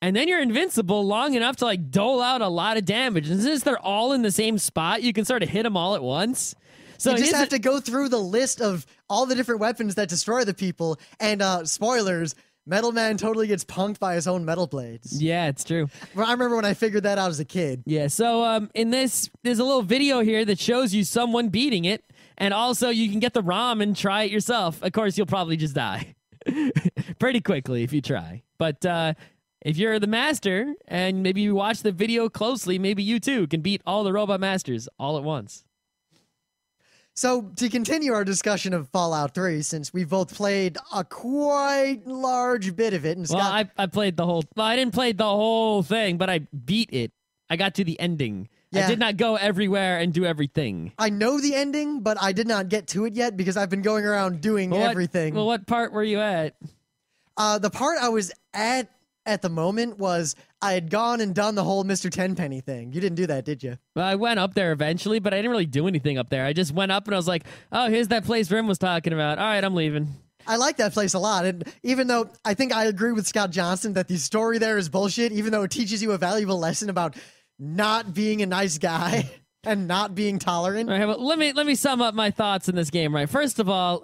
S2: And then you're invincible long enough to like dole out a lot of damage. And since they're all in the same spot, you can sort of hit them all at once. So
S1: you just have to go through the list of all the different weapons that destroy the people. And spoilers, Metal Man totally gets punked by his own metal blades.
S2: Yeah, it's true.
S1: I remember when I figured that out as a kid.
S2: Yeah, so in this, there's a little video here that shows you someone beating it. And also you can get the ROM and try it yourself. Of course, you'll probably just die pretty quickly if you try. But if you're the master and maybe you watch the video closely, maybe you too can beat all the robot masters all at once.
S1: So to continue our discussion of Fallout 3, since we both played a quite large bit of it. And Scott,
S2: I played the whole... Well, I didn't play the whole thing, but I beat it. I got to the ending. Yeah. I did not go everywhere and do everything.
S1: I know the ending, but I did not get to it yet because I've been going around doing everything.
S2: Well, what part were you at?
S1: The part I was at the moment was I had gone and done the whole Mr. Tenpenny thing. You didn't do that, did you?
S2: Well, I went up there eventually, but I didn't really do anything up there. I just went up and I was like, oh, here's that place Rim was talking about. All right, I'm leaving.
S1: I like that place a lot. And even though I think I agree with Scott Johnson that the story there is bullshit, even though it teaches you a valuable lesson about not being a nice guy and not being tolerant.
S2: All right, well, let me sum up my thoughts in this game, right? First of all,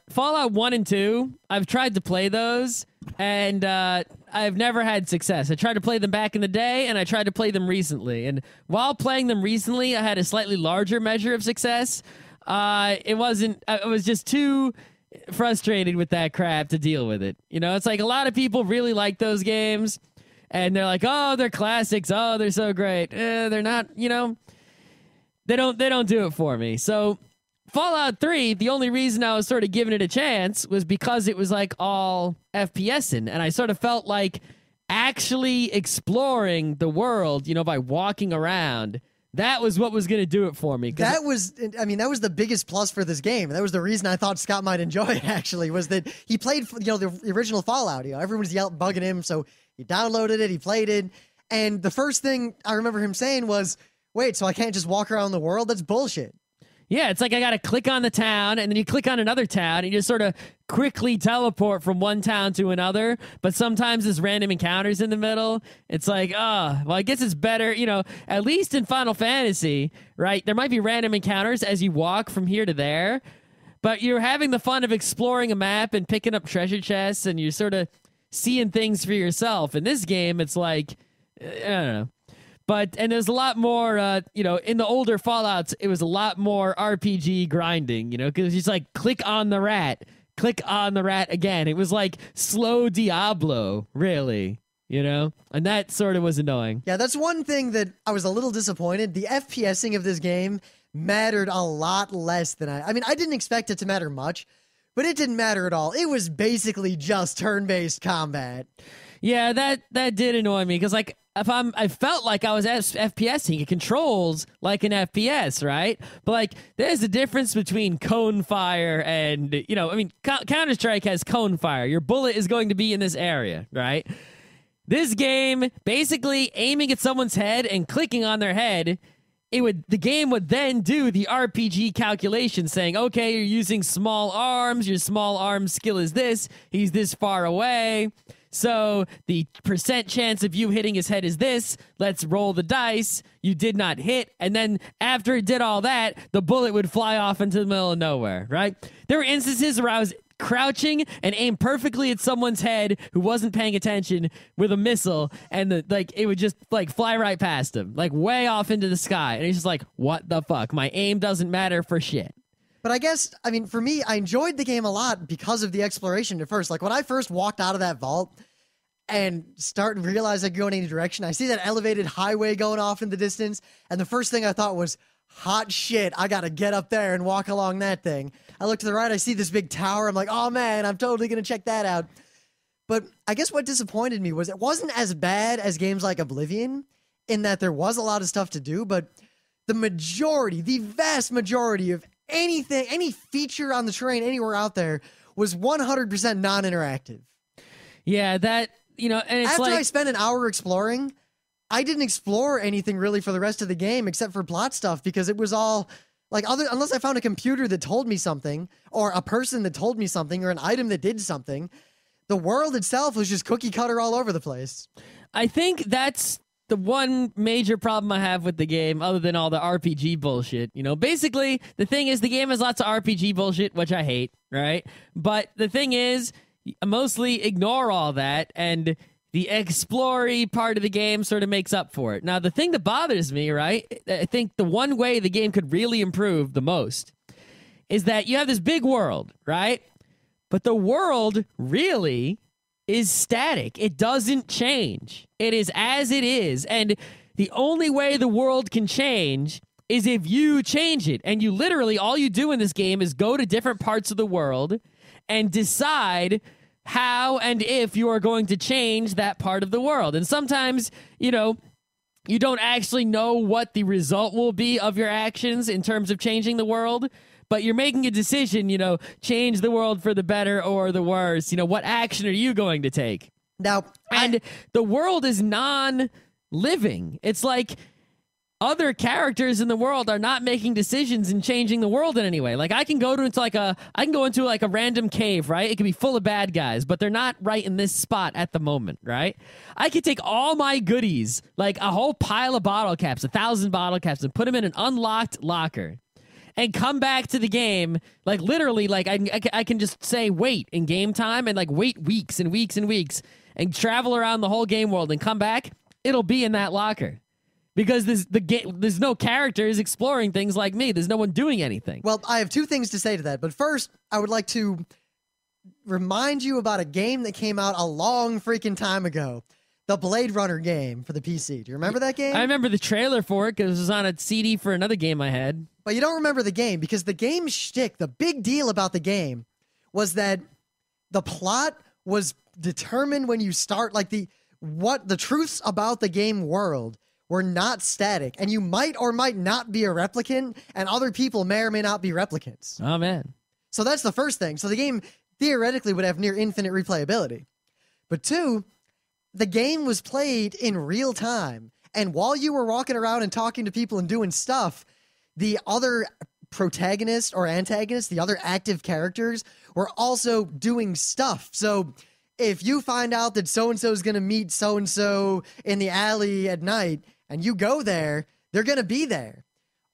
S2: Fallout 1 and 2, I've tried to play those, and I've never had success. I tried to play them back in the day, and I tried to play them recently. And while playing them recently, I had a slightly larger measure of success. I was just too frustrated with that crap to deal with it. You know, it's like a lot of people really like those games, and they're like, oh, they're classics. Oh, they're so great. They're not, you know... They don't do it for me. So Fallout 3, the only reason I was sort of giving it a chance was because it was like all FPSing, and I sort of felt like actually exploring the world, you know, by walking around. That was what was going to do it for me.
S1: That was the biggest plus for this game. That was the reason I thought Scott might enjoy it, actually, was that he played, the original Fallout. You know, everyone was bugging him, so he downloaded it, he played it, and the first thing I remember him saying was, wait, so I can't just walk around the world? That's bullshit.
S2: Yeah, it's like I got to click on the town, and then you click on another town, and you just sort of quickly teleport from one town to another, but sometimes there's random encounters in the middle. It's like, well, I guess it's better, you know, at least in Final Fantasy, right? There might be random encounters as you walk from here to there, but you're having the fun of exploring a map and picking up treasure chests, and you're sort of seeing things for yourself. In this game, it's like, I don't know. And there's a lot more, in the older Fallouts, it was a lot more RPG grinding, you know, because it's like, click on the rat again. It was like slow Diablo, really, you know? And that sort of was annoying.
S1: Yeah, that's one thing that I was a little disappointed. The FPSing of this game mattered a lot less than I didn't expect it to matter much, but it didn't matter at all. It was basically just turn-based combat.
S2: Yeah, that did annoy me, because, like, I felt like I was FPSing. It controls like an FPS, right? But like, there's a difference between cone fire and, Counter-Strike has cone fire. Your bullet is going to be in this area, right? This game, basically aiming at someone's head and clicking on their head, the game would then do the RPG calculation, saying, okay, you're using small arms. Your small arm skill is this. He's this far away. So the percent chance of you hitting his head is this. Let's roll the dice. You did not hit. And then after it did all that, the bullet would fly off into the middle of nowhere, right? There were instances where I was crouching and aimed perfectly at someone's head who wasn't paying attention with a missile, and it would just fly right past him, like way off into the sky. And he's just like, what the fuck? My aim doesn't matter for shit.
S1: But I guess, for me, I enjoyed the game a lot because of the exploration at first. Like, when I first walked out of that vault, and start and realize I could go in any direction. I see that elevated highway going off in the distance, and the first thing I thought was, hot shit, I gotta get up there and walk along that thing. I look to the right, I see this big tower. I'm like, oh man, I'm totally gonna check that out. But I guess what disappointed me was it wasn't as bad as games like Oblivion, in that there was a lot of stuff to do, but the vast majority of anything, any feature on the terrain anywhere out there was 100% non-interactive.
S2: Yeah, that, and it's
S1: After
S2: like...
S1: I spent an hour exploring, I didn't explore anything really for the rest of the game except for plot stuff, because it was all like unless I found a computer that told me something, or a person that told me something, or an item that did something, the world itself was just cookie cutter all over the place.
S2: I think that's the one major problem I have with the game, other than all the RPG bullshit. Basically, the thing is, the game has lots of RPG bullshit, which I hate, right? But the thing is, I mostly ignore all that, and the explory part of the game sort of makes up for it. Now, the thing that bothers me, right, I think the one way the game could really improve the most is that you have this big world, right? But the world really is static. It doesn't change. It is as it is. And the only way the world can change is if you change it. And you literally, all you do in this game is go to different parts of the world and decide how and if you are going to change that part of the world. And sometimes, you don't actually know what the result will be of your actions in terms of changing the world, but you're making a decision, change the world for the better or the worse. What action are you going to take?
S1: Now,
S2: and the world is non-living. It's like other characters in the world are not making decisions and changing the world in any way. Like, I can go into a random cave, right? It can be full of bad guys, but they're not right in this spot at the moment, right? I could take all my goodies, like a whole pile of bottle caps, 1,000 bottle caps, and put them in an unlocked locker, and come back to the game, like literally, like I can just say wait in game time, and like wait weeks and weeks and weeks, and travel around the whole game world and come back. It'll be in that locker. Because there's no characters exploring things like me. There's no one doing anything.
S1: Well, I have two things to say to that. But first, I would like to remind you about a game that came out a long freaking time ago. The Blade Runner game for the PC. Do you remember that game?
S2: I remember the trailer for it because it was on a CD for another game I had.
S1: But you don't remember the game because the game shtick, the big deal about the game was that the plot was determined when you start, like the truths about the game world were not static, and you might or might not be a replicant, and other people may or may not be replicants.
S2: Oh, man.
S1: So that's the first thing. So the game theoretically would have near infinite replayability. But two, the game was played in real time, and while you were walking around and talking to people and doing stuff, the other protagonists or antagonists, the other active characters, were also doing stuff. So if you find out that so-and-so is going to meet so-and-so in the alley at night, and you go there, they're going to be there.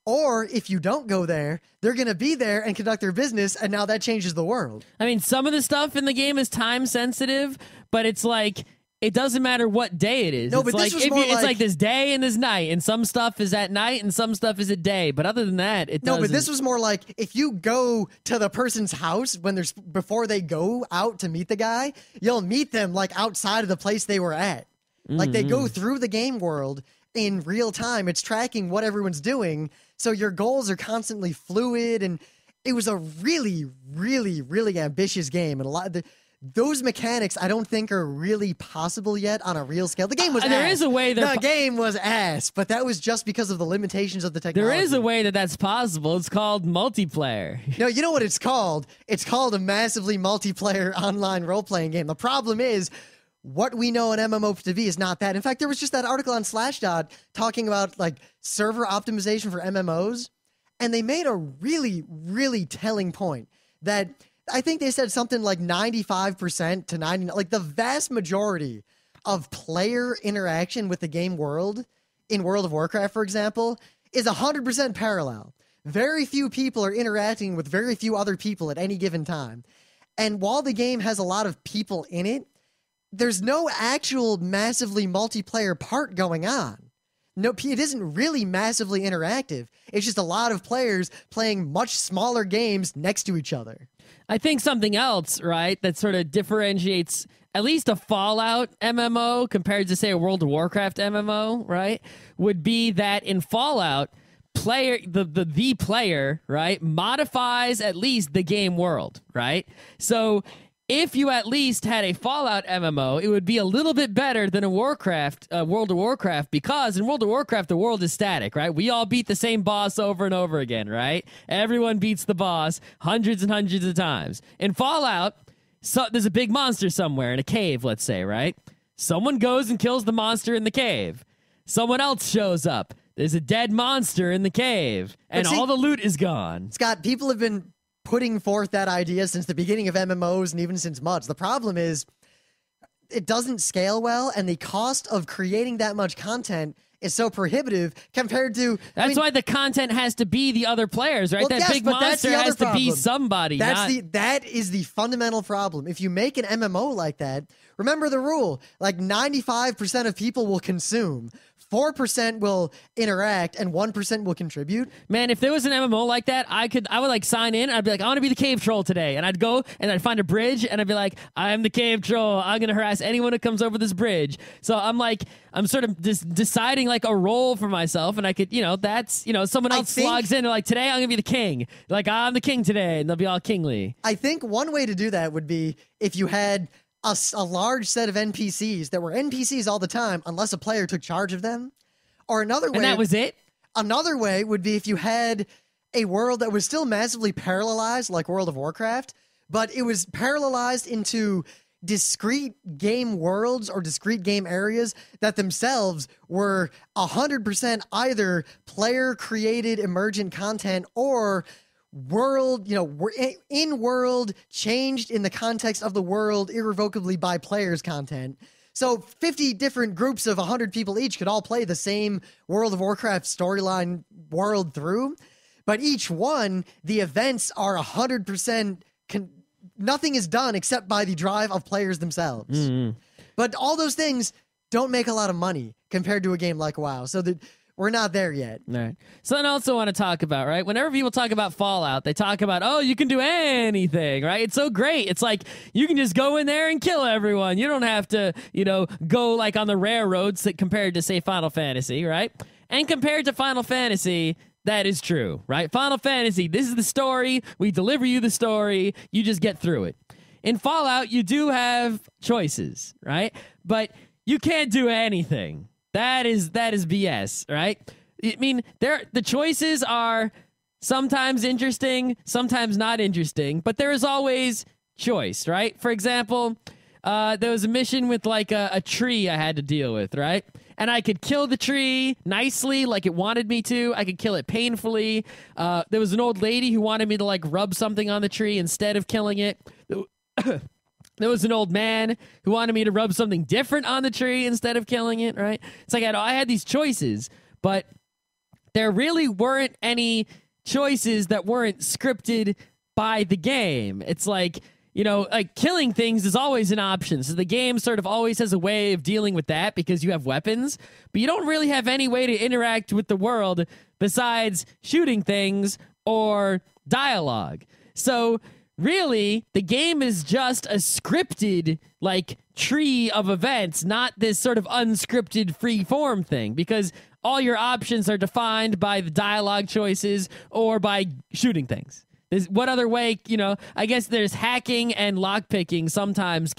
S1: Or if you don't go there, they're going to be there and conduct their business, and now that changes the world.
S2: I mean, some of the stuff in the game is time sensitive, but it's like, it doesn't matter what day it is.
S1: No,
S2: it's
S1: but
S2: like,
S1: this was more
S2: it's like this day and this night, and some stuff is at night and some stuff is at day. But other than that, it doesn't.
S1: No, but this was more like if you go to the person's house before they go out to meet the guy, you'll meet them like outside of the place they were at. Like they go through the game world in real time. It's tracking what everyone's doing. So your goals are constantly fluid, and it was a really, really, really ambitious game. And a lot of those mechanics I don't think are really possible yet on a real scale. The game was
S2: there is a way
S1: the game was ass, but that was just because of the limitations of the technology.
S2: There is a way that's possible. It's called multiplayer.
S1: No, you know what it's called? It's called a massively multiplayer online role-playing game. The problem is, what we know an MMO to be is not that. In fact, there was just that article on Slashdot talking about like server optimization for MMOs, and they made a really, really telling point that I think they said something like 95% to 99%, like the vast majority of player interaction with the game world in World of Warcraft, for example, is 100% parallel. Very few people are interacting with very few other people at any given time. And while the game has a lot of people in it, there's no actual massively multiplayer part going on. No, it isn't really massively interactive. It's just a lot of players playing much smaller games next to each other.
S2: I think something else, right, that sort of differentiates at least a Fallout MMO compared to, say, a World of Warcraft MMO, right, would be that in Fallout, the player, right, modifies at least the game world, right? So if you at least had a Fallout MMO, it would be a little bit better than a World of Warcraft, because in World of Warcraft, the world is static, right? We all beat the same boss over and over again, right? Everyone beats the boss hundreds and hundreds of times. In Fallout, there's a big monster somewhere in a cave, let's say, right? Someone goes and kills the monster in the cave. Someone else shows up. There's a dead monster in the cave, and all the loot is gone.
S1: Scott, people have been putting forth that idea since the beginning of MMOs and even since MUDs. The problem is it doesn't scale well, and the cost of creating that much content is so prohibitive compared to...
S2: That's why the content has to be the other players, right?
S1: Well,
S2: that big monster has to be somebody.
S1: That is the fundamental problem. If you make an MMO like that, remember the rule, like 95% of people will consume. 4% will interact and 1% will contribute.
S2: Man, if there was an MMO like that, I would like sign in. I'd be like, I want to be the cave troll today, and I'd go and I'd find a bridge, and I'd be like, I'm the cave troll. I'm gonna harass anyone who comes over this bridge. So I'm sort of just deciding like a role for myself, and I could, someone else logs in. And they're like, today I'm gonna be the king. Like, I'm the king today, and they'll be all kingly.
S1: I think one way to do that would be if you had a large set of NPCs that were NPCs all the time, unless a player took charge of them. Or another way,
S2: and that was it.
S1: Another way would be if you had a world that was still massively parallelized, like World of Warcraft, but it was parallelized into discrete game worlds or discrete game areas that themselves were 100% either player-created emergent content or in-world, changed in the context of the world irrevocably by players' content. So 50 different groups of 100 people each could all play the same World of Warcraft storyline world through, but each one, the events are 100%, nothing is done except by the drive of players themselves. Mm-hmm. But all those things don't make a lot of money compared to a game like WoW, so that we're not there yet.
S2: All right. So then I also want to talk about, right, whenever people talk about Fallout, they talk about, oh, you can do anything, right? It's so great. It's like you can just go in there and kill everyone. You don't have to, go like on the railroads compared to, say, Final Fantasy, right? And compared to Final Fantasy, that is true, right? Final Fantasy, this is the story. We deliver you the story. You just get through it. In Fallout, you do have choices, right? But you can't do anything. That is BS, right? I mean, the choices are sometimes interesting, sometimes not interesting, but there is always choice, right? For example, there was a mission with like a tree I had to deal with, right? And I could kill the tree nicely, like it wanted me to. I could kill it painfully. There was an old lady who wanted me to like rub something on the tree instead of killing it. There was an old man who wanted me to rub something different on the tree instead of killing it, right? It's like I had these choices, but there really weren't any choices that weren't scripted by the game. It's like, like killing things is always an option. So the game sort of always has a way of dealing with that because you have weapons, but you don't really have any way to interact with the world besides shooting things or dialogue. So really, the game is just a scripted, like, tree of events, not this sort of unscripted free-form thing, because all your options are defined by the dialogue choices or by shooting things. What other way, I guess there's hacking and lockpicking sometimes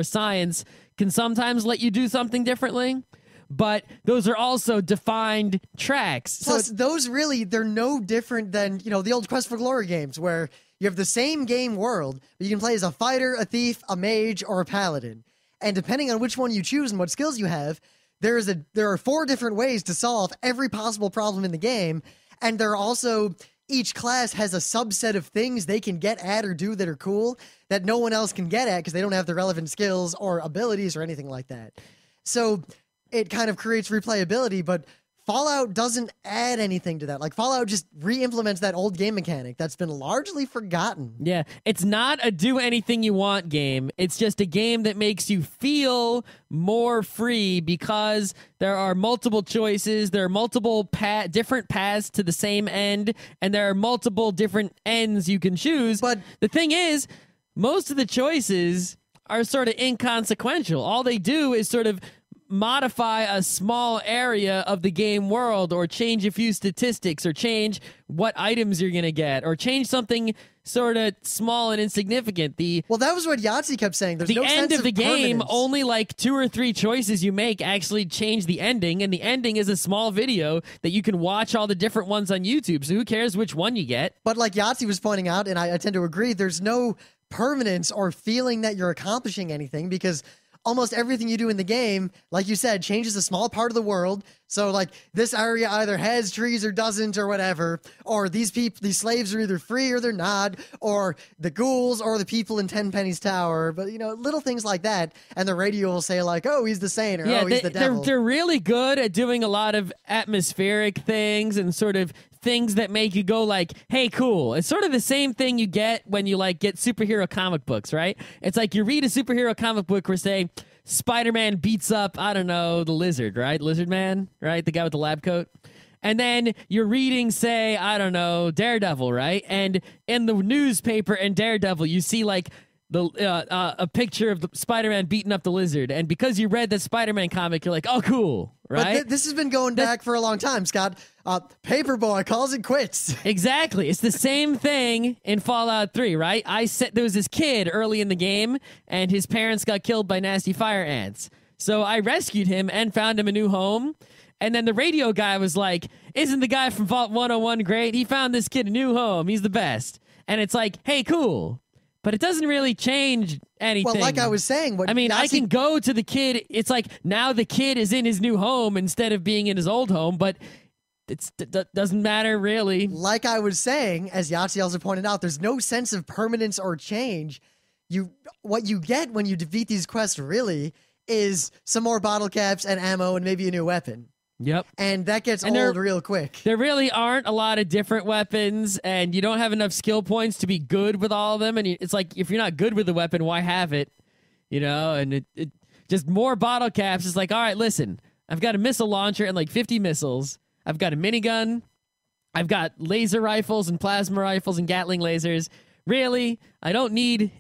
S2: science can sometimes let you do something differently, but those are also defined tracks.
S1: Plus, those really, they're no different than, the old Quest for Glory games where you have the same game world, but you can play as a fighter, a thief, a mage, or a paladin. And depending on which one you choose and what skills you have, there are 4 different ways to solve every possible problem in the game. And there are also, each class has a subset of things they can get at or do that are cool that no one else can get at because they don't have the relevant skills or abilities or anything like that. So it kind of creates replayability, but Fallout doesn't add anything to that. Like, Fallout just re-implements that old game mechanic that's been largely forgotten.
S2: Yeah, it's not a do-anything-you-want game. It's just a game that makes you feel more free because there are multiple choices, there are multiple different paths to the same end, and there are multiple different ends you can choose. But the thing is, most of the choices are sort of inconsequential. All they do is sort of modify a small area of the game world, or change a few statistics, or change what items you're going to get, or change something sort of small and insignificant.
S1: Well, that was what Yahtzee kept saying. There's no
S2: end
S1: sense
S2: of the game,
S1: permanence.
S2: only like 2 or 3 choices you make actually change the ending, and the ending is a small video that you can watch all the different ones on YouTube, so who cares which one you get?
S1: But like Yahtzee was pointing out, and I tend to agree, there's no permanence or feeling that you're accomplishing anything, because almost everything you do in the game, like you said, changes a small part of the world. So like this area either has trees or doesn't or whatever, or these slaves are either free or they're not, or the ghouls or the people in Tenpenny's Tower. But little things like that. And the radio will say like, oh, he's the saint, or oh, he's the devil.
S2: They're really good at doing a lot of atmospheric things and sort of things that make you go like, hey, cool. It's sort of the same thing you get when you like get superhero comic books, right? It's like you read a superhero comic book where, say, Spider-Man beats up, I don't know, the Lizard, right? Lizard Man, right? The guy with the lab coat. And then you're reading, say, I don't know, Daredevil, right? And in the newspaper in Daredevil, you see like a picture of the Spider-Man beating up the Lizard, and because you read the Spider-Man comic, you're like, oh, cool, right?
S1: But this has been going back for a long time, Scott. Paperboy calls it quits.
S2: Exactly. It's the same thing in Fallout 3, right? There was this kid early in the game, and his parents got killed by nasty fire ants. So I rescued him and found him a new home. And then the radio guy was like, isn't the guy from Vault 101 great? He found this kid a new home. He's the best. And it's like, hey, cool. But it doesn't really change anything.
S1: Well, like I was saying,
S2: I can go to the kid. It's like now the kid is in his new home instead of being in his old home, but it doesn't matter really.
S1: Like I was saying, as Yahtzee also pointed out, there's no sense of permanence or change. What you get when you defeat these quests really is some more bottle caps and ammo and maybe a new weapon.
S2: Yep.
S1: And that gets old real quick.
S2: There really aren't a lot of different weapons, and you don't have enough skill points to be good with all of them. And it's like, if you're not good with the weapon, why have it? And it just more bottle caps. It's like, all right, listen, I've got a missile launcher and like 50 missiles. I've got a minigun. I've got laser rifles and plasma rifles and Gatling lasers. Really? I don't need...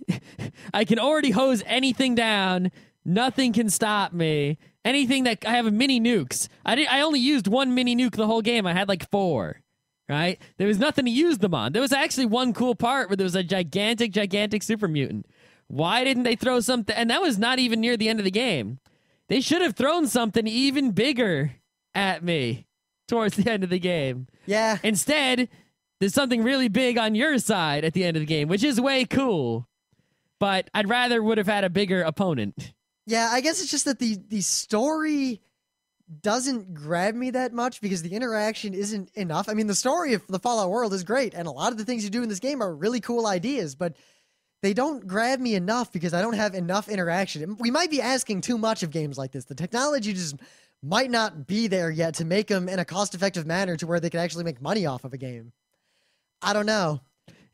S2: I can already hose anything down. Nothing can stop me. Anything that I have a mini nukes. I only used 1 mini nuke the whole game. I had like 4, right? There was nothing to use them on. There was actually one cool part where there was a gigantic super mutant. Why didn't they throw something? And that was not even near the end of the game. They should have thrown something even bigger at me towards the end of the game.
S1: Yeah.
S2: Instead, there's something really big on your side at the end of the game, which is way cool. But I'd rather would have had a bigger opponent.
S1: Yeah, I guess it's just that the story doesn't grab me that much because the interaction isn't enough. I mean, the story of the Fallout world is great, and a lot of the things you do in this game are really cool ideas, but they don't grab me enough because I don't have enough interaction. We might be asking too much of games like this. The technology just might not be there yet to make them in a cost-effective manner to where they can actually make money off of a game. I don't know.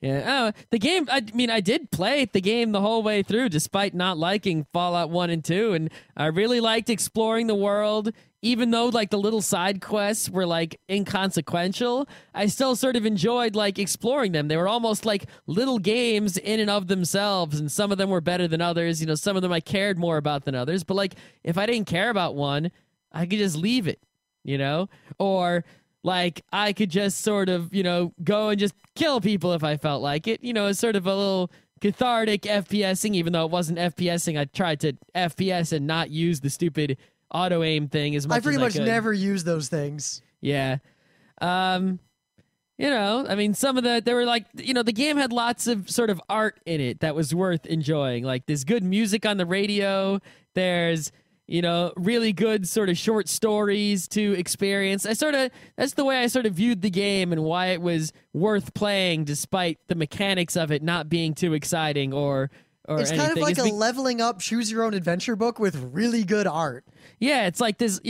S2: Yeah, the game, I mean, I did play the game the whole way through despite not liking Fallout 1 and 2, and I really liked exploring the world. Even though, like, the little side quests were, like, inconsequential, I still sort of enjoyed, like, exploring them. They were almost like little games in and of themselves, and some of them were better than others. Some of them I cared more about than others. But, like, if I didn't care about one, I could just leave it, Or... like, I could just sort of, go and just kill people if I felt like it. It's sort of a little cathartic FPSing, even though it wasn't FPSing. I tried to FPS and not use the stupid auto-aim thing as much as I could.
S1: I pretty much never use those things.
S2: Yeah. I mean, they were like, the game had lots of sort of art in it that was worth enjoying. Like, there's good music on the radio. There's... really good sort of short stories to experience. That's the way I sort of viewed the game and why it was worth playing despite the mechanics of it not being too exciting or
S1: it's
S2: anything.
S1: Kind of like a leveling up choose your own adventure book with really good art.
S2: Yeah, it's like this,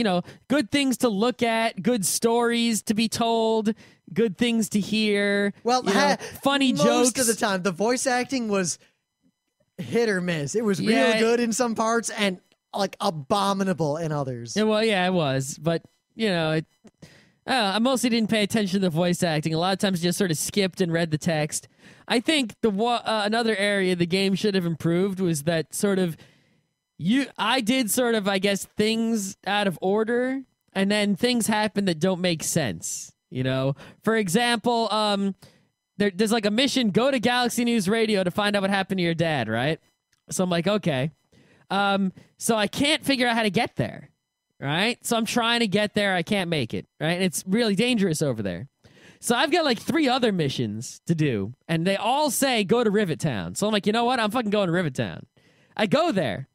S2: good things to look at, good stories to be told, good things to hear.
S1: Well,
S2: funny
S1: most
S2: jokes.
S1: Most of the time, the voice acting was hit or miss. It was real good in some parts and like abominable in others.
S2: Yeah, well, yeah, it was, but I mostly didn't pay attention to the voice acting. A lot of times, I just sort of skipped and read the text. I think another area the game should have improved was that sort of I did sort of, I guess, things out of order, and then things happen that don't make sense. You know, for example, there's like a mission: go to Galaxy News Radio to find out what happened to your dad. Right? So I'm like, okay. So I can't figure out how to get there. Right? So I'm trying to get there. I can't make it. Right? And it's really dangerous over there. So I've got like 3 other missions to do, and they all say go to Rivet Town. So I'm like, you know what? I'm fucking going to Rivet Town. I go there.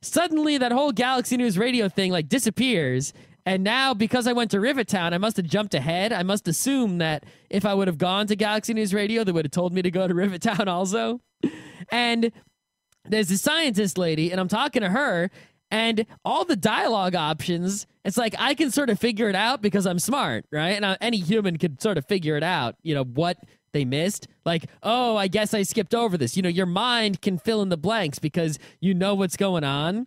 S2: Suddenly, that whole Galaxy News Radio thing like disappears, and now because I went to Rivet Town, I must have jumped ahead. I must assume that if I would have gone to Galaxy News Radio, they would have told me to go to Rivet Town also. And there's a scientist lady, and I'm talking to her, and all the dialogue options, it's like I can sort of figure it out because I'm smart, right? And any human could sort of figure it out, you know, what they missed. Like, oh, I guess I skipped over this. You know, your mind can fill in the blanks because you know what's going on.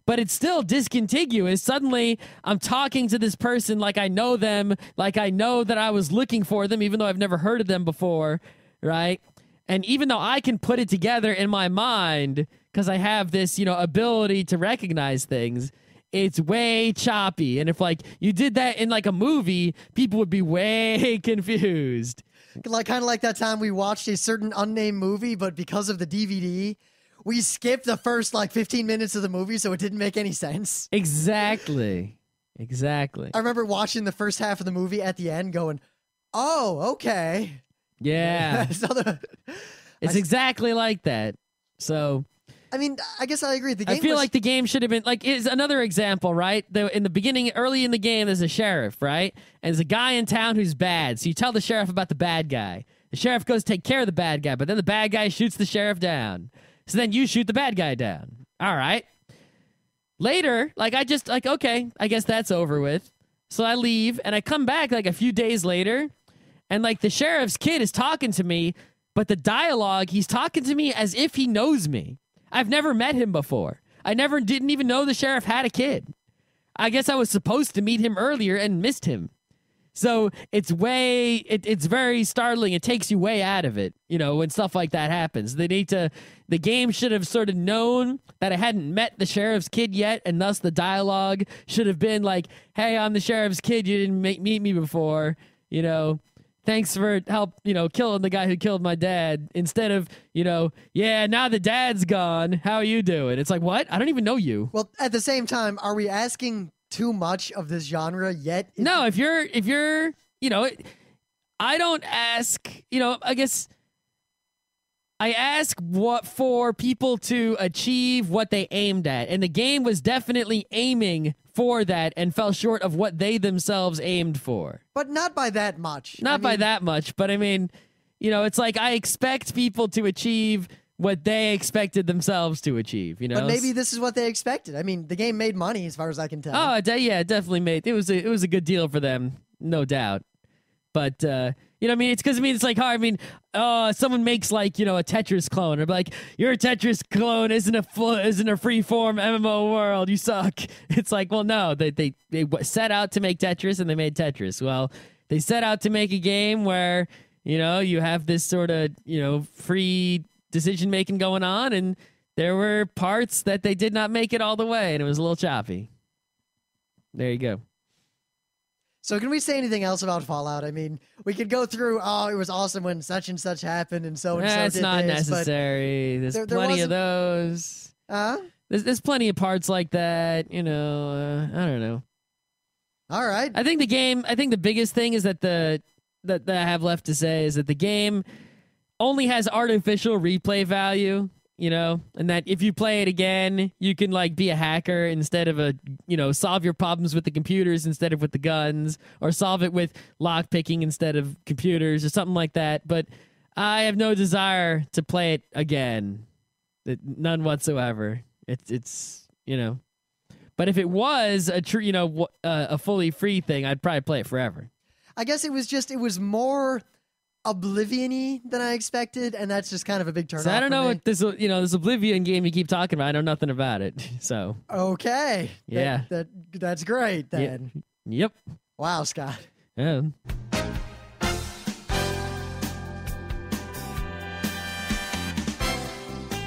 S2: But it's still discontiguous. Suddenly, I'm talking to this person like I know them, like I know that I was looking for them, even though I've never heard of them before, right? And even though I can put it together in my mind because I have this, you know, ability to recognize things, it's way choppy. And if like you did that in like a movie, people would be way confused.
S1: Like kind of like that time we watched a certain unnamed movie, but because of the DVD, we skipped the first like 15 minutes of the movie, so it didn't make any sense.
S2: Exactly.
S1: I remember watching the first half of the movie at the end going, oh, okay.
S2: Yeah. It's exactly like that. So,
S1: I mean, I guess I agree.
S2: I feel like the game should have been like, is another example, right? In the beginning, early in the game, there's a sheriff, right? And there's a guy in town who's bad. So you tell the sheriff about the bad guy. The sheriff goes take care of the bad guy, but then the bad guy shoots the sheriff down. So then you shoot the bad guy down. All right. Later, like okay, I guess that's over with. So I leave and I come back like a few days later, and like the sheriff's kid is talking to me, but the dialogue, he's talking to me as if he knows me. I've never met him before. I didn't even know the sheriff had a kid. I guess I was supposed to meet him earlier and missed him. So it's very startling. It takes you way out of it, you know, when stuff like that happens. The game should have sort of known that I hadn't met the sheriff's kid yet, and thus the dialogue should have been like, hey, I'm the sheriff's kid. You didn't meet me before, you know. Thanks for help, you know, killing the guy who killed my dad. Instead of, you know, yeah, now the dad's gone. How are you doing? It's like, what? I don't even know you.
S1: Well, at the same time, are we asking too much of this genre yet?
S2: No, if you're, you know, I don't ask, you know, I guess I ask what for people to achieve what they aimed at. And the game was definitely aiming for that and fell short of what they themselves aimed for.
S1: But not by that much.
S2: Not by that much, but I mean, you know, it's like I expect people to achieve what they expected themselves to achieve, you know?
S1: But maybe this is what they expected. I mean, the game made money as far as I can tell.
S2: Oh, yeah, it definitely made. It was a good deal for them, no doubt. But, you know what I mean? It's because, I mean, it's like, I mean, someone makes, like, you know, a Tetris clone. Or like, your Tetris clone isn't a free-form MMO world. You suck. It's like, well, no. They set out to make Tetris, and they made Tetris. Well, they set out to make a game where, you know, you have this sort of, you know, free decision-making going on, and there were parts that they did not make it all the way, and it was a little choppy. There you go.
S1: So can we say anything else about Fallout? I mean, we could go through, oh, it was awesome when such and such happened and so did
S2: It's not
S1: this,
S2: necessary. There's plenty of those. There's plenty of parts like that, you know. I don't know.
S1: All right.
S2: I think the biggest thing is that that I have left to say is that the game only has artificial replay value, you know, and that if you play it again, you can like be a hacker instead of solve your problems with the computers instead of with the guns, or solve it with lock picking instead of computers or something like that. But I have no desire to play it again. None whatsoever. It's you know, but if it was a true, you know, a fully free thing, I'd probably play it forever.
S1: I guess it was more Oblivion-y than I expected, and that's just kind of a big turn off.
S2: So I don't know what this Oblivion game you keep talking about. I know nothing about it. So
S1: okay,
S2: yeah,
S1: that's great then.
S2: Yep.
S1: Wow, Scott.
S2: Yeah.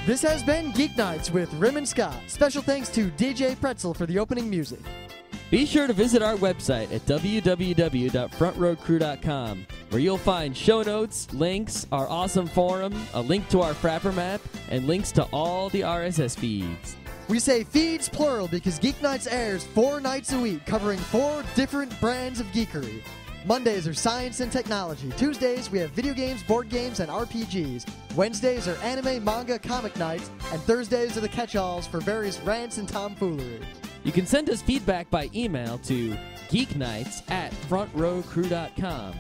S1: This has been Geek Nights with Rim and Scott. Special thanks to DJ Pretzel for the opening music.
S2: Be sure to visit our website at www.frontrowcrew.com, where you'll find show notes, links, our awesome forum, a link to our Frapper map, and links to all the RSS feeds.
S1: We say feeds plural because Geek Nights airs 4 nights a week, covering 4 different brands of geekery. Mondays are science and technology. Tuesdays, we have video games, board games, and RPGs. Wednesdays are anime, manga, comic nights. And Thursdays are the catch-alls for various rants and tomfoolery.
S2: You can send us feedback by email to geeknights@frontrowcrew.com.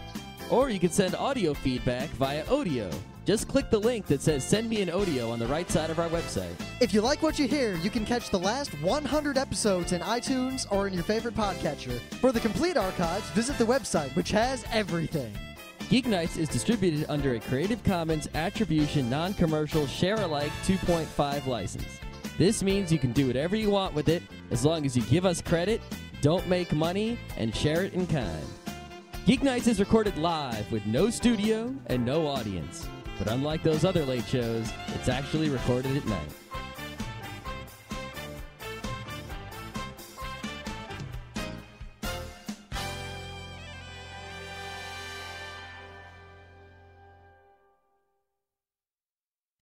S2: Or you can send audio feedback via audio. Just click the link that says Send Me an Audio on the right side of our website.
S1: If you like what you hear, you can catch the last 100 episodes in iTunes or in your favorite podcatcher. For the complete archives, visit the website, which has everything.
S2: Geeknights is distributed under a Creative Commons Attribution Non-Commercial Share-alike 2.5 license. This means you can do whatever you want with it as long as you give us credit, don't make money, and share it in kind. Geeknights is recorded live with no studio and no audience. But unlike those other late shows, it's actually recorded at night.